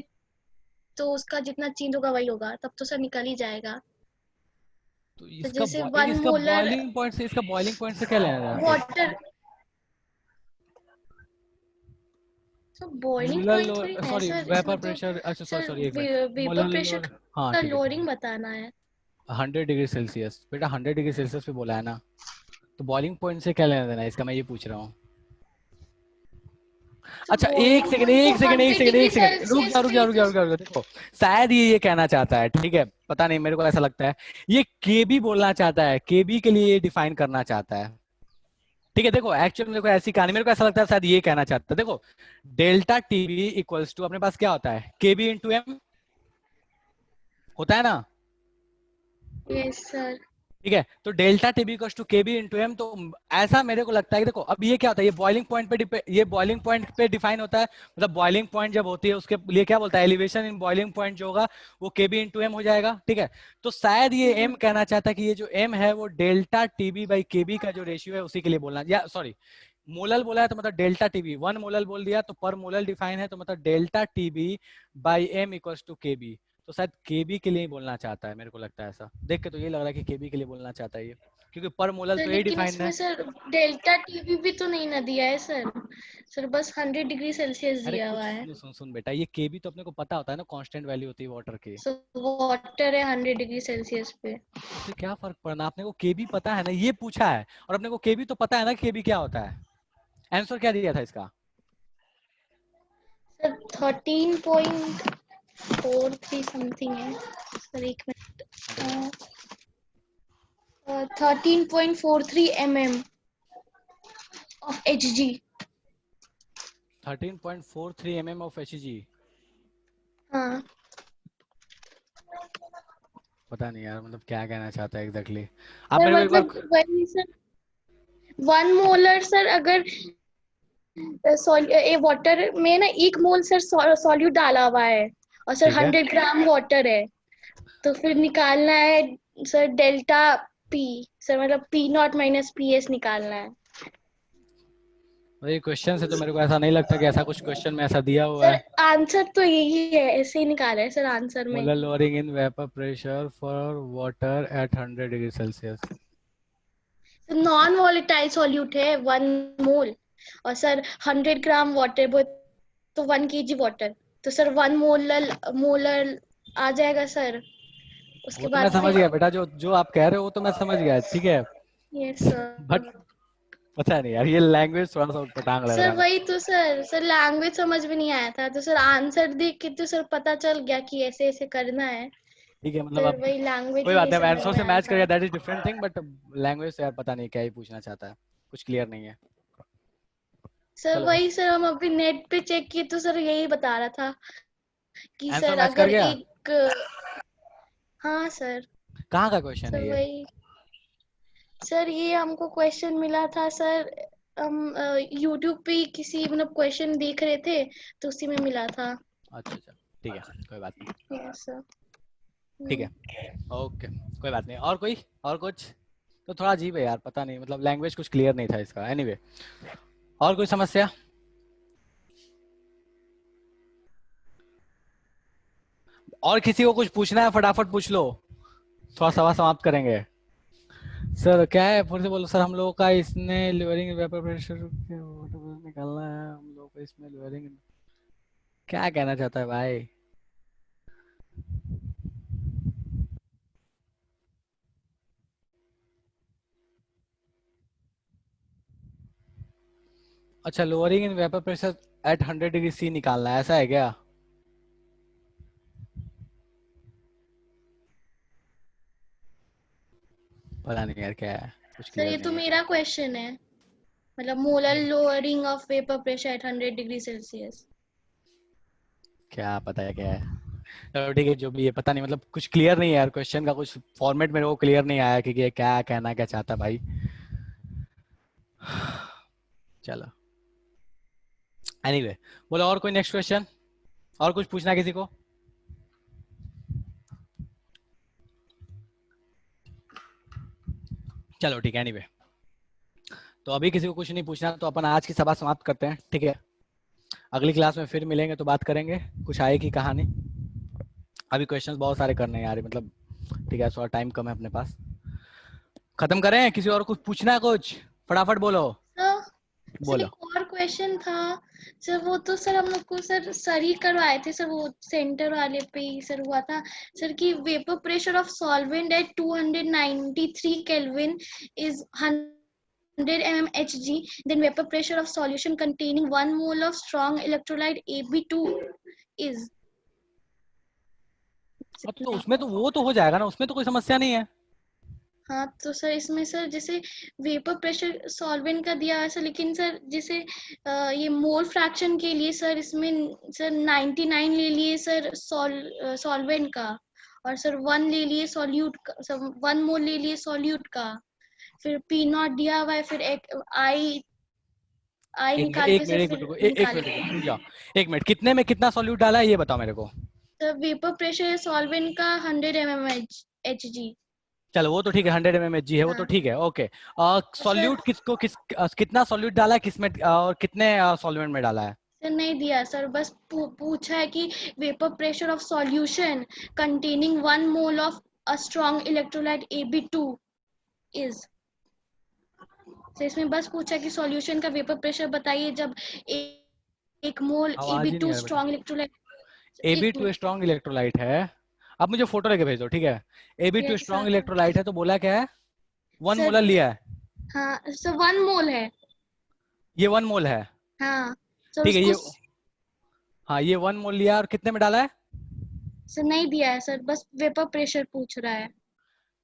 S2: तो उसका जितना चेंज होगा वही होगा, तब तो सर निकल ही जाएगा।
S1: तो
S2: तो
S1: इसका
S2: जैसे
S1: लेकिन
S2: 1
S1: इसका
S2: मोलर
S1: बॉइलिंग पॉइंट से, इसका बॉइलिंग पॉइंट से क्या लेना है?
S2: वाटर, तो बॉइलिंग
S1: मोलर
S2: पॉइंट थोड़ी ना है
S1: सॉरी
S2: सर,
S1: वेपर
S2: इसमें तो
S1: प्रेशर, अच्छा सॉरी
S2: सर
S1: सॉरी, एक मिनट।
S2: वेपर
S1: मोलर
S2: प्रेशर
S1: हाँ
S2: का
S1: ठीक है ठीक
S2: लोअरिंग बताना है।
S1: है। 100 डिग्री सेल्सियस बेटा, 100 डिग्री सेल्सियस पे बोला है ना, तो बॉइलिंग पॉइंट से क्या लेना देना है इसका, मैं ये पूछ रहा हूँ।
S2: तो
S1: अच्छा एक
S2: बॉइलिंग
S1: सेकंड
S2: पॉइंट तो
S1: एक सेकंड एक
S2: 100
S1: सेकंड
S2: डिग्री
S1: एक सेकंड, रुक
S2: सेल्सियस
S1: जा रुक जा
S2: से
S1: रुक
S2: तो
S1: जा रुक जा रुक जा। देखो शायद ये कहना चाहता है, ठीक है, पता नहीं, मेरे को ऐसा लगता है ये केबी बोलना चाहता है, केबी के लिए डिफाइन करना चाहता है, ठीक है। देखो एक्चुअली में देखो ऐसी कहानी, मेरे को ऐसा लगता है शायद ये कहना चाहता है। देखो डेल्टा टीबी इक्वल्स टू अपने पास क्या होता है? केबी इंटू एम होता है ना,
S2: यस सर।
S1: ठीक है, तो delta TB equal to KB into M. तो ऐसा मेरे को लगता है कि देखो अब ये क्या होता है, ये बॉइलिंग पॉइंट पे ये बॉइलिंग पॉइंट पे डिफाइन होता है। मतलब बॉइलिंग पॉइंट जब होती है उसके लिए क्या बोलता है, एलिवेशन इन बॉइलिंग पॉइंट जो होगा वो केबी इंटू एम हो जाएगा। ठीक है, तो शायद ये एम कहना चाहता है कि ये जो एम है वो डेल्टा टीबी बाई केबी का जो रेशियो है उसी के लिए बोलना, या सॉरी मोलल बोला है तो मतलब डेल्टा टीबी, 1 मोलल बोल दिया तो पर मोलल डिफाइन है, तो मतलब delta TB by M equal to KB. तो शायद केबी के लिए ही बोलना चाहता है, मेरे को लगता है ऐसा देख के तो ये लग रहा है कि केबी के लिए बोलना चाहता है ये, क्योंकि पर मोलल
S2: सर
S1: तो यही
S2: लेकिन
S1: डिफाइन
S2: इसमें
S1: है।
S2: सर डेल्टा टीवी भी तो नहीं ना दिया है सर। सर बस 100 डिग्री सेल्सियस
S1: अरे
S2: दिया
S1: कुछ
S2: हुआ है।
S1: सुन सुन सुन बेटा, ये केबी तो अपने को पता होता है ना, कांस्टेंट वैल्यू होती है वाटर की।
S2: सो वाटर है 100 डिग्री सेल्सियस पे।
S1: उससे क्या फर्क पड़ना, अपने को केबी पता है ना, ये पूछा है और अपने को केबी तो पता है ना केबी क्या होता है। आंसर क्या दिया था इसका?
S2: सर 13.43 समथिंग है सर, एक minute. 13.43 mm of Hg।
S1: 13.43 mm of Hg.
S2: हाँ
S1: पता नहीं यार, मतलब क्या कहना चाहता है एग्जैक्टली आप
S2: सर,
S1: मेरे को एक
S2: मतलब
S1: बार।
S2: वही सर 1 मोलर सर, अगर वाटर में ना 1 मोल सर सॉल्यूट डाला हुआ है और सर
S1: ठीक है,
S2: 100 ग्राम वाटर है, तो फिर निकालना है सर डेल्टा पी। सर मतलब P not minus P S निकालना है।
S1: ये क्वेश्चन से तो मेरे को ऐसा नहीं लगता कि ऐसा कुछ क्वेश्चन में ऐसा दिया हुआ
S2: सर
S1: है।
S2: आंसर तो यही है, ऐसे ही निकाला है सर आंसर में।
S1: Molar lowering in vapour pressure for water at 100 degree Celsius.
S2: Non volatile solute है 1 मोल, और सर 100 ग्राम वाटर वो तो 1 kg वाटर, तो सर 1 मोलर मोलर आ जाएगा सर। उसके
S1: वो तो मैं
S2: बाद
S1: समझ
S2: फिर
S1: गया बेटा, जो जो आप कह रहे हो वो तो मैं समझ गया, ठीक है।
S2: Yes
S1: but
S2: sir.
S1: पता नहीं यार, ये लैंग्वेज थोड़ा सा उटपटांग लग रहा
S2: सर
S1: है।
S2: वही तो सर लैंग्वेज समझ में नहीं आया था, तो सर आंसर देख के तो सर पता चल गया कि ऐसे ऐसे करना है।
S1: ठीक है, मतलब
S2: सर
S1: अब
S2: वही लैंग्वेज
S1: कोई
S2: ही
S1: बात
S2: नहीं
S1: नहीं,
S2: समझ
S1: आंसर
S2: में
S1: से
S2: आया
S1: मैच कर
S2: था।
S1: गया, that is different thing, but language से यार पता नहीं क्या ही पूछना चाहता है, कुछ क्लियर नहीं है।
S2: सर
S1: चलो,
S2: वही सर हम अभी नेट पे चेक किए तो सर यही बता रहा था कि
S1: आंसर
S2: सर
S1: मैच कर
S2: अगर
S1: गया।
S2: एक, हाँ सर।
S1: कहाँ का क्वेश्चन
S2: सर
S1: है ये?
S2: वही सर, ये हमको क्वेश्चन मिला था सर, हम यूट्यूब पे ही किसी मतलब क्वेश्चन देख रहे थे तो उसी में मिला था।
S1: अच्छा अच्छा, ठीक है, कोई बात नहीं।
S2: Yes sir.
S1: ठीक है, ओके, कोई बात नहीं। और कोई, और कुछ? तो थोड़ा अजीब है यार, पता नहीं, मतलब लैंग्वेज कुछ क्लियर नहीं था इसका। एनीवे, और कोई समस्या? और किसी को कुछ पूछना है फटाफट पूछ लो, थोड़ा सवा समाप्त करेंगे। सर क्या है, फिर से बोलो सर। हम लोगों का इसने लिवरिंग वेपर प्रेशर निकालना है, हम लोगों को इसमें लिवरिंग, क्या कहना चाहता है भाई? अच्छा, lowering in vapour pressure at 100 degree C निकालना है, ऐसा है क्या? पता नहीं यार क्या है, कुछ
S2: सर
S1: क्लियर
S2: ये तो
S1: नहीं है।
S2: मेरा क्वेश्चन है, मतलब molar lowering of vapour pressure at 100 degree Celsius.
S1: क्या पता है क्या है। चलो ठीक है, जो भी है पता नहीं, मतलब कुछ क्लियर नहीं है यार, क्वेश्चन का कुछ फॉर्मेट मेरे को क्लियर नहीं आया कि ये क्या कहना क्या चाहता है भाई। चलो, एनीवे, बोलो और कोई नेक्स्ट क्वेश्चन, और कुछ पूछना है किसी को? चलो ठीक है, एनीवे, तो अभी किसी को कुछ नहीं पूछना तो अपन आज की सभा समाप्त करते हैं, ठीक है। अगली क्लास में फिर मिलेंगे तो बात करेंगे कुछ आए की कहानी। अभी क्वेश्चंस बहुत सारे करने हैं यार, मतलब ठीक है, थोड़ा टाइम कम है अपने पास। खत्म करें, किसी और कुछ पूछना है कुछ, फटाफट बोलो।
S2: सर सर
S1: बोलो।
S2: एक और क्वेश्चन था सर, वो तो सर हम लोग को सर ही करवाए थे सर, वो सेंटर वाले पे ही सर हुआ था सर कि vapour pressure of solvent eight 293 kelvin is 100 mm Hg, then vapor pressure of solution containing 1 mole of strong electrolyte Ab2 is।
S1: अब तो उसमें तो वो तो हो जाएगा ना, उसमें तो कोई समस्या नहीं है।
S2: हाँ तो सर इसमें सर जैसे वेपर प्रेशर सॉल्वेंट का दिया है सर, लेकिन सर जैसे ये मोल फ्रैक्शन के लिए सर इसमें सर 99 ले लिए सर सॉल्वेंट का, और सर 1 ले लिए सॉल्यूट का, सर 1 मोल ले लिए सॉल्यूट का, फिर पी नॉट दिया हुआ है, फिर एक आई
S1: एक मिनट
S2: निकाल
S1: एक
S2: के
S1: मिनट
S2: सर
S1: एक मिनट
S2: फिर
S1: रुको एक
S2: निकाले।
S1: मिनट रुको रुक जाओ। एक मिनट, कितने में कितना सॉल्यूट डाला है ये बताओ मेरे को।
S2: सर वेपर प्रेशर सॉल्वेंट का 100 mmHg।
S1: चलो वो तो ठीक है, 100 mmHg है, वो तो
S2: हाँ,
S1: ठीक है, ओके।
S2: सर
S1: सॉल्यूट किसको कितना सॉल्यूट डाला है, किसमें और कितने सॉल्वेंट में डाला है?
S2: सर नहीं दिया सर, बस पूछा है कि vapour pressure of solution containing 1 mole of a strong electrolyte AB2 is। तो इसमें बस पूछा कि सॉल्यूशन का वेपर प्रेशर बताइए जब एक मोल
S1: आवाज ही नहीं
S2: AB2
S1: आ रहा बेटा।
S2: Strong electrolyte. एक
S1: Ab2
S2: मिनट।
S1: स्ट्रॉन्ग इलेक्ट्रोलाइट है। अब मुझे फोटो लेके भेज दो, ठीक है। Ab2
S2: yes
S1: strong
S2: sir.
S1: Electrolyte है तो बोला क्या है, 1 मोलर
S2: सर
S1: लिया है।
S2: हाँ सर 1 मोल है।
S1: ये 1 मोल है,
S2: हाँ सर
S1: ठीक है
S2: उसको।
S1: ये। हाँ ये 1 मोल लिया और कितने में डाला है?
S2: सर नहीं दिया है सर, बस वेपर प्रेशर पूछ रहा है।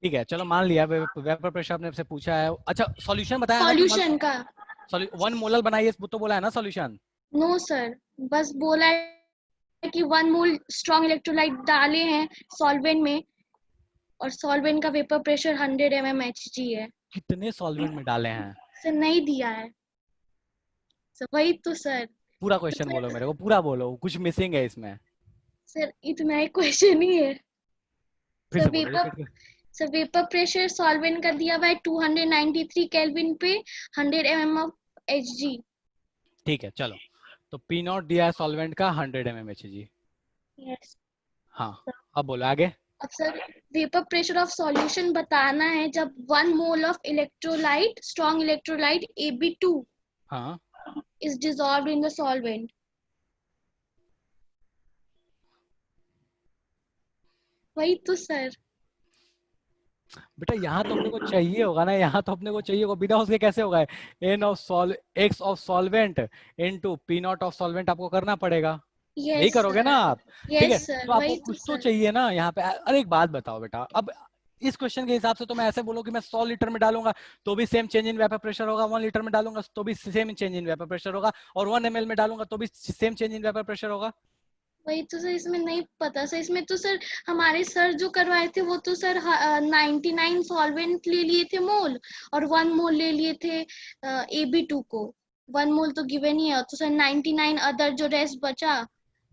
S1: ठीक है चलो मान लिया, वेपर प्रेशर आपने से पूछा है। अच्छा सॉल्यूशन बताया ना कि
S2: सॉल्यूशन का।
S1: 1 मोलर बनाइए, वो तो बोला है ना सॉल्यूशन।
S2: नो सर, बस बोला है कि 1 मोल स्ट्रॉन्ग इलेक्ट्रोलाइट डाले हैं सॉल्वेंट में, और सॉल्वेंट का वेपर प्रेशर 100 mmHg है।
S1: कितने सॉल्वेंट में डाले हैं?
S2: सर नहीं दिया है सर, वही तो सर।
S1: पूरा
S2: तो
S1: क्वेश्चन बोलो
S2: सर,
S1: मेरे को, पूरा बोलो, कुछ मिसिंग है इसमें।
S2: सर इतना ही क्वेश्चन ही है।
S1: फिर
S2: सर
S1: से बोलो,
S2: वेपर
S1: रिपीट कर।
S2: सर वेपर प्रेशर सॉल्वेंट का दिया हुआ है 293 केल्विन पे 100 mm ऑफ Hg।
S1: ठीक है चलो, तो पी नॉट दिया है सॉल्वेंट का 100 mmHg।
S2: यस।
S1: हाँ अब बोलो आगे।
S2: अब sir vapour pressure of solution बताना है जब 1 mole of electrolyte strong electrolyte AB2
S1: हाँ
S2: is dissolved in the solvent। वही तो सर।
S1: बेटा यहाँ तो अपने को चाहिए होगा ना, यहाँ तो अपने को चाहिए होगा, बिना उसके कैसे होगा? X of solvent into P not of solvent आपको करना पड़ेगा, यही
S2: यस
S1: करोगे ना
S2: सर।
S1: आप? ठीक है
S2: यस सर,
S1: तो आपको
S2: वही तो
S1: कुछ तो
S2: सर।
S1: चाहिए ना यहाँ पे। अरे एक बात बताओ बेटा, अब इस क्वेश्चन के हिसाब से तो मैं ऐसे बोलूँ कि मैं 100 लीटर में डालूंगा तो भी same change in vapour pressure होगा, 1 लीटर में डालूंगा तो भी same change in vapour pressure होगा, और 1 ml में डालूंगा तो भी same change in vapour pressure होगा।
S2: वही तो सर, इसमें नहीं पता सर, इसमें तो सर हमारे सर जो करवाए थे वो तो सर 99 सॉल्वेंट ले लिए थे मोल, और 1 मोल ले लिए थे AB2 को। 1 मोल तो गिवन ही है, तो सर 99 अदर जो रेस्ट बचा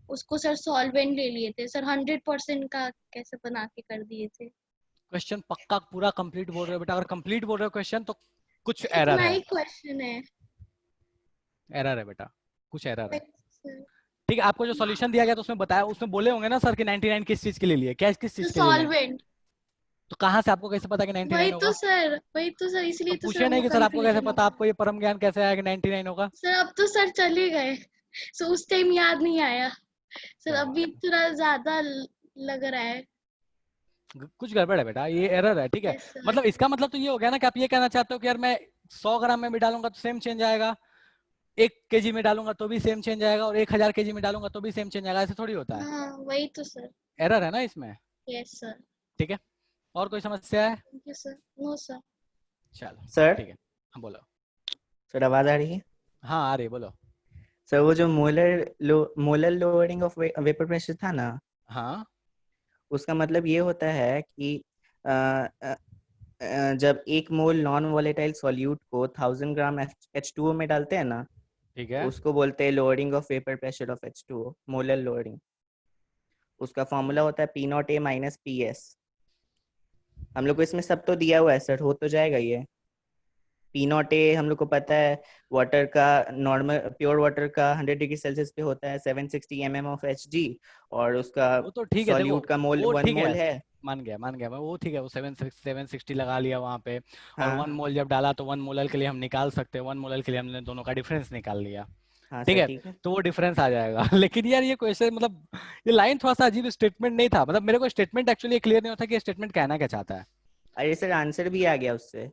S2: उसको सर सॉल्वेंट ले लिए थे सर। 100% का कैसे बना के कर दिए थे।
S1: क्वेश्चन पक्का पूरा कंप्लीट बोल रहे हो बेटा? अगर कंप्लीट बोल रहे हो क्वेश्चन तो कुछ एरर
S2: इतना
S1: है।
S2: ही क्वेश्चन है।
S1: एरर है बेटा, कुछ एरर है।
S2: वही सर।
S1: ठीक है आपको जो सॉल्यूशन दिया गया तो उसमें बताया, उसमें बोले होंगे ना सर कि 99 किस चीज के लिए लिए, क्या किस चीज के लिए लिए?
S2: सॉल्वेंट।
S1: तो कहाँ से आपको कैसे पता कि 99 होगा?
S2: वही तो सर,
S1: तो
S2: इसलिए तो सर
S1: पूछे नहीं
S2: हमको
S1: कि सर आपको कैसे
S2: कंफ्यूजन
S1: पता,
S2: होता है।
S1: आपको ये परम ज्ञान कैसे आया कि 99 होगा?
S2: सर अब तो सर चले गए, सो उस टाइम याद नहीं आया सर,
S1: चलो
S2: अभी थोड़ा ज्यादा लग रहा है।
S1: कुछ गड़बड़ है बेटा, ये एरर है, ठीक है।
S2: Yes sir.
S1: मतलब इसका मतलब तो ये हो गया ना कि आप ये कहना चाहते हो कि यार मैं 100 ग्राम में भी डालूंगा तो सेम चेंज आएगा, 1 kg में डालूंगा तो भी सेम चेंज आएगा, और 1000 kg में डालूंगा तो भी सेम चेंज आएगा, ऐसे थोड़ी होता है।
S2: हाँ वही तो सर।
S1: एरर है ना इसमें।
S2: Yes sir.
S1: ठीक है, और कोई समस्या है?
S2: Thank you sir. No sir.
S1: चलो
S3: सर।
S1: ठीक है। हाँ बोलो।
S3: सर आवाज आ रही है?
S1: हाँ आ रही है, बोलो।
S3: सर वो जो molar lowering of vapour pressure था ना,
S1: हाँ
S3: उसका मतलब ये होता है कि अ, अ, जब 1 मोल नॉन वोलेटाइल सॉल्यूट को 1000 ग्राम H2O में डालते हैं ना,
S1: ठीक
S3: तो
S1: है।
S3: उसको बोलते हैं lowering of vapour pressure of H2O, molar lowering. उसका फॉर्मूला होता है P0A माइनस PS। हम लोग को इसमें सब तो दिया हुआ है सर, हो तो जाएगा ये। P0A हम लोग को पता है, वाटर का नॉर्मल प्योर वाटर का 100 डिग्री सेल्सियस पे होता है 760 mm ऑफ Hg, और उसका
S1: वो तो ठीक है, देखो
S3: सॉल्यूट का मोल
S1: वो
S3: 1
S1: ठीक
S3: मोल
S1: है,
S3: है।
S1: मान गया मैं, वो ठीक है, वो 760 लगा लिया वहां पे, और
S3: हाँ
S1: 1 मोल जब डाला तो 1 मोलर के लिए हम निकाल सकते हैं, 1 मोलर के लिए हमने दोनों का डिफरेंस निकाल लिया।
S3: हाँ
S1: ठीक
S3: सर
S1: है,
S3: ठीक है।
S1: तो वो डिफरेंस आ जाएगा लेकिन यार ये क्वेश्चन मतलब ये लाइन थोड़ा सा अजीब स्टेटमेंट नहीं था, मतलब मेरे को स्टेटमेंट एक्चुअली क्लियर नहीं होता कि स्टेटमेंट कहना क्या चाहता है।
S3: अरे सर आंसर भी आ गया उससे।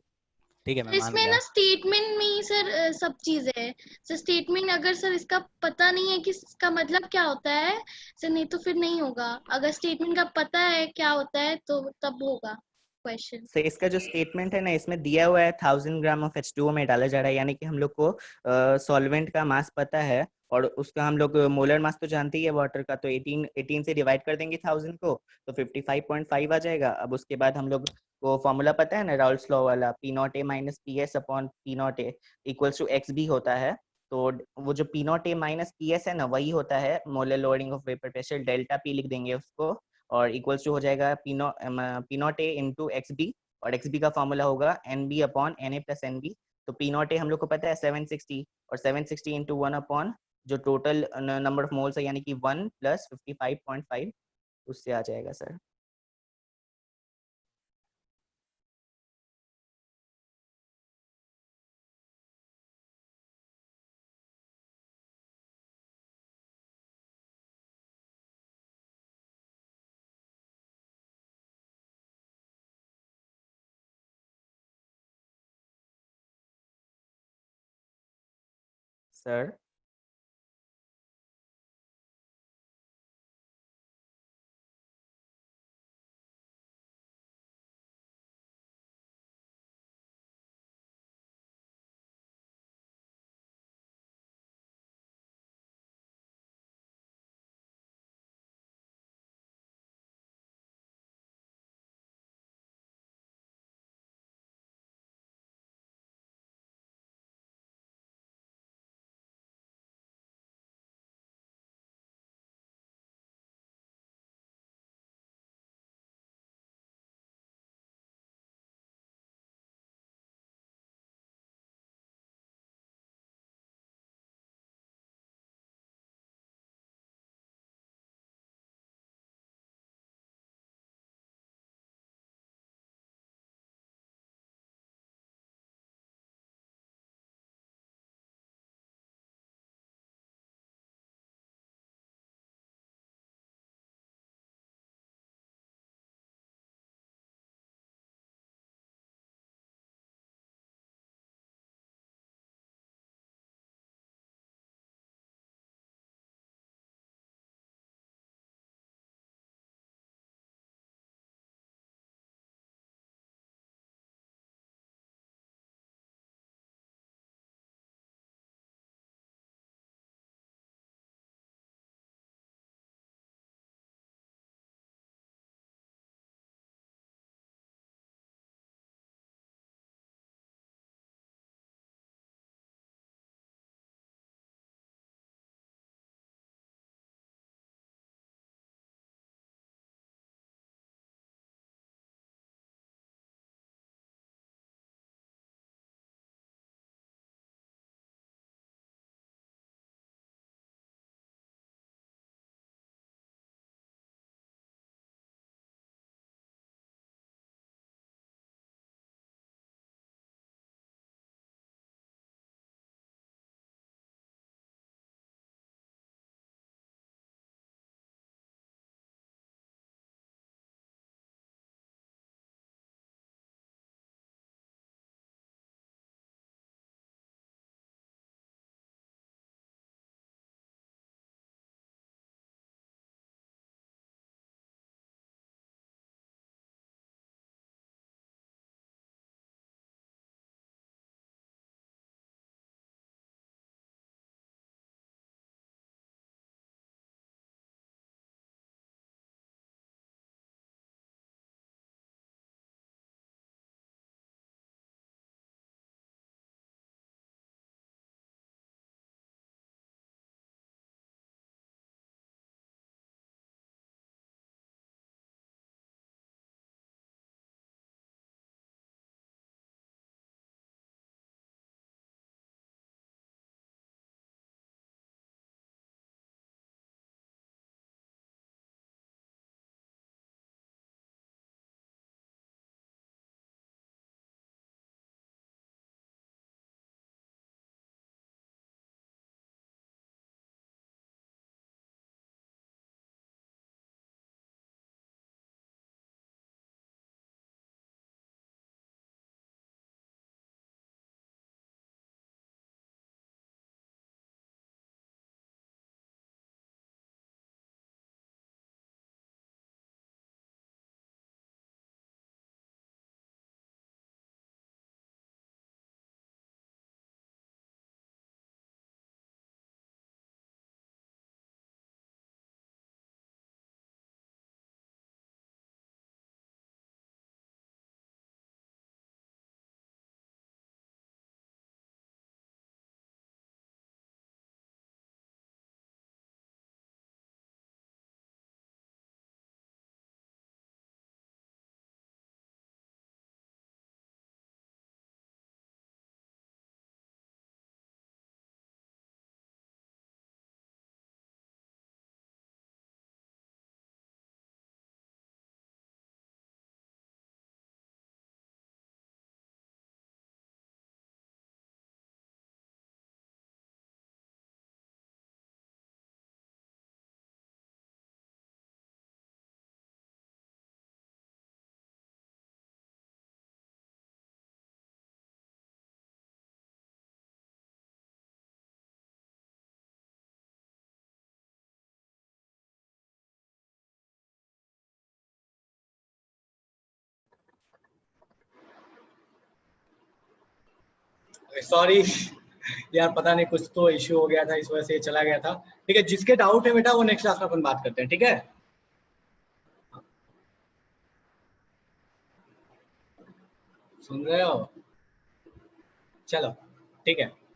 S1: ठीक है मैं
S2: सर
S1: मान
S2: इसमें
S1: गया।
S2: ना स्टेटमेंट में ही सर सब चीज है सर। स्टेटमेंट अगर सर इसका पता नहीं है कि इसका मतलब क्या होता है सर, नहीं तो फिर नहीं होगा। अगर स्टेटमेंट का पता है क्या होता है तो तब होगा क्वेश्चन।
S3: सर इसका जो स्टेटमेंट है ना, इसमें दिया हुआ है 1000 ग्राम ऑफ H2O में डाला जा रहा है, यानी कि हम लोग को सॉल्वेंट का मास पता है और उसका हम लोग मोलर मास तो जानते ही है वाटर का, तो 18 से डिवाइड कर देंगे 1000 को, तो 55.5 आ जाएगा। अब उसके बाद हम लोग को फॉर्मूला पता है ना, राउल्स लॉ वाला, P naught A minus P S upon P naught A equals to X B होता है। तो वो जो P naught A minus P S है ना, वही होता है molar lowering of vapour pressure, delta P लिख देंगे उसको, और इक्वल्स टू हो जाएगा P naught A into X B, और एक्स बी का फॉर्मूला होगा N B upon N A plus N B. तो पी नॉट ए हम लोग को पता है 760, और 760 इंटू 1 अपॉन जो टोटल नंबर ऑफ मोल्स है यानी कि 1 प्लस 55.5, उससे आ जाएगा सर। सर
S1: सॉरी यार, पता नहीं कुछ तो इश्यू हो गया था, इस वजह से ये चला गया था। ठीक है, जिसके डाउट है बेटा वो नेक्स्ट क्लास में अपन बात करते हैं, ठीक है। सुन रहे हो? चलो ठीक है।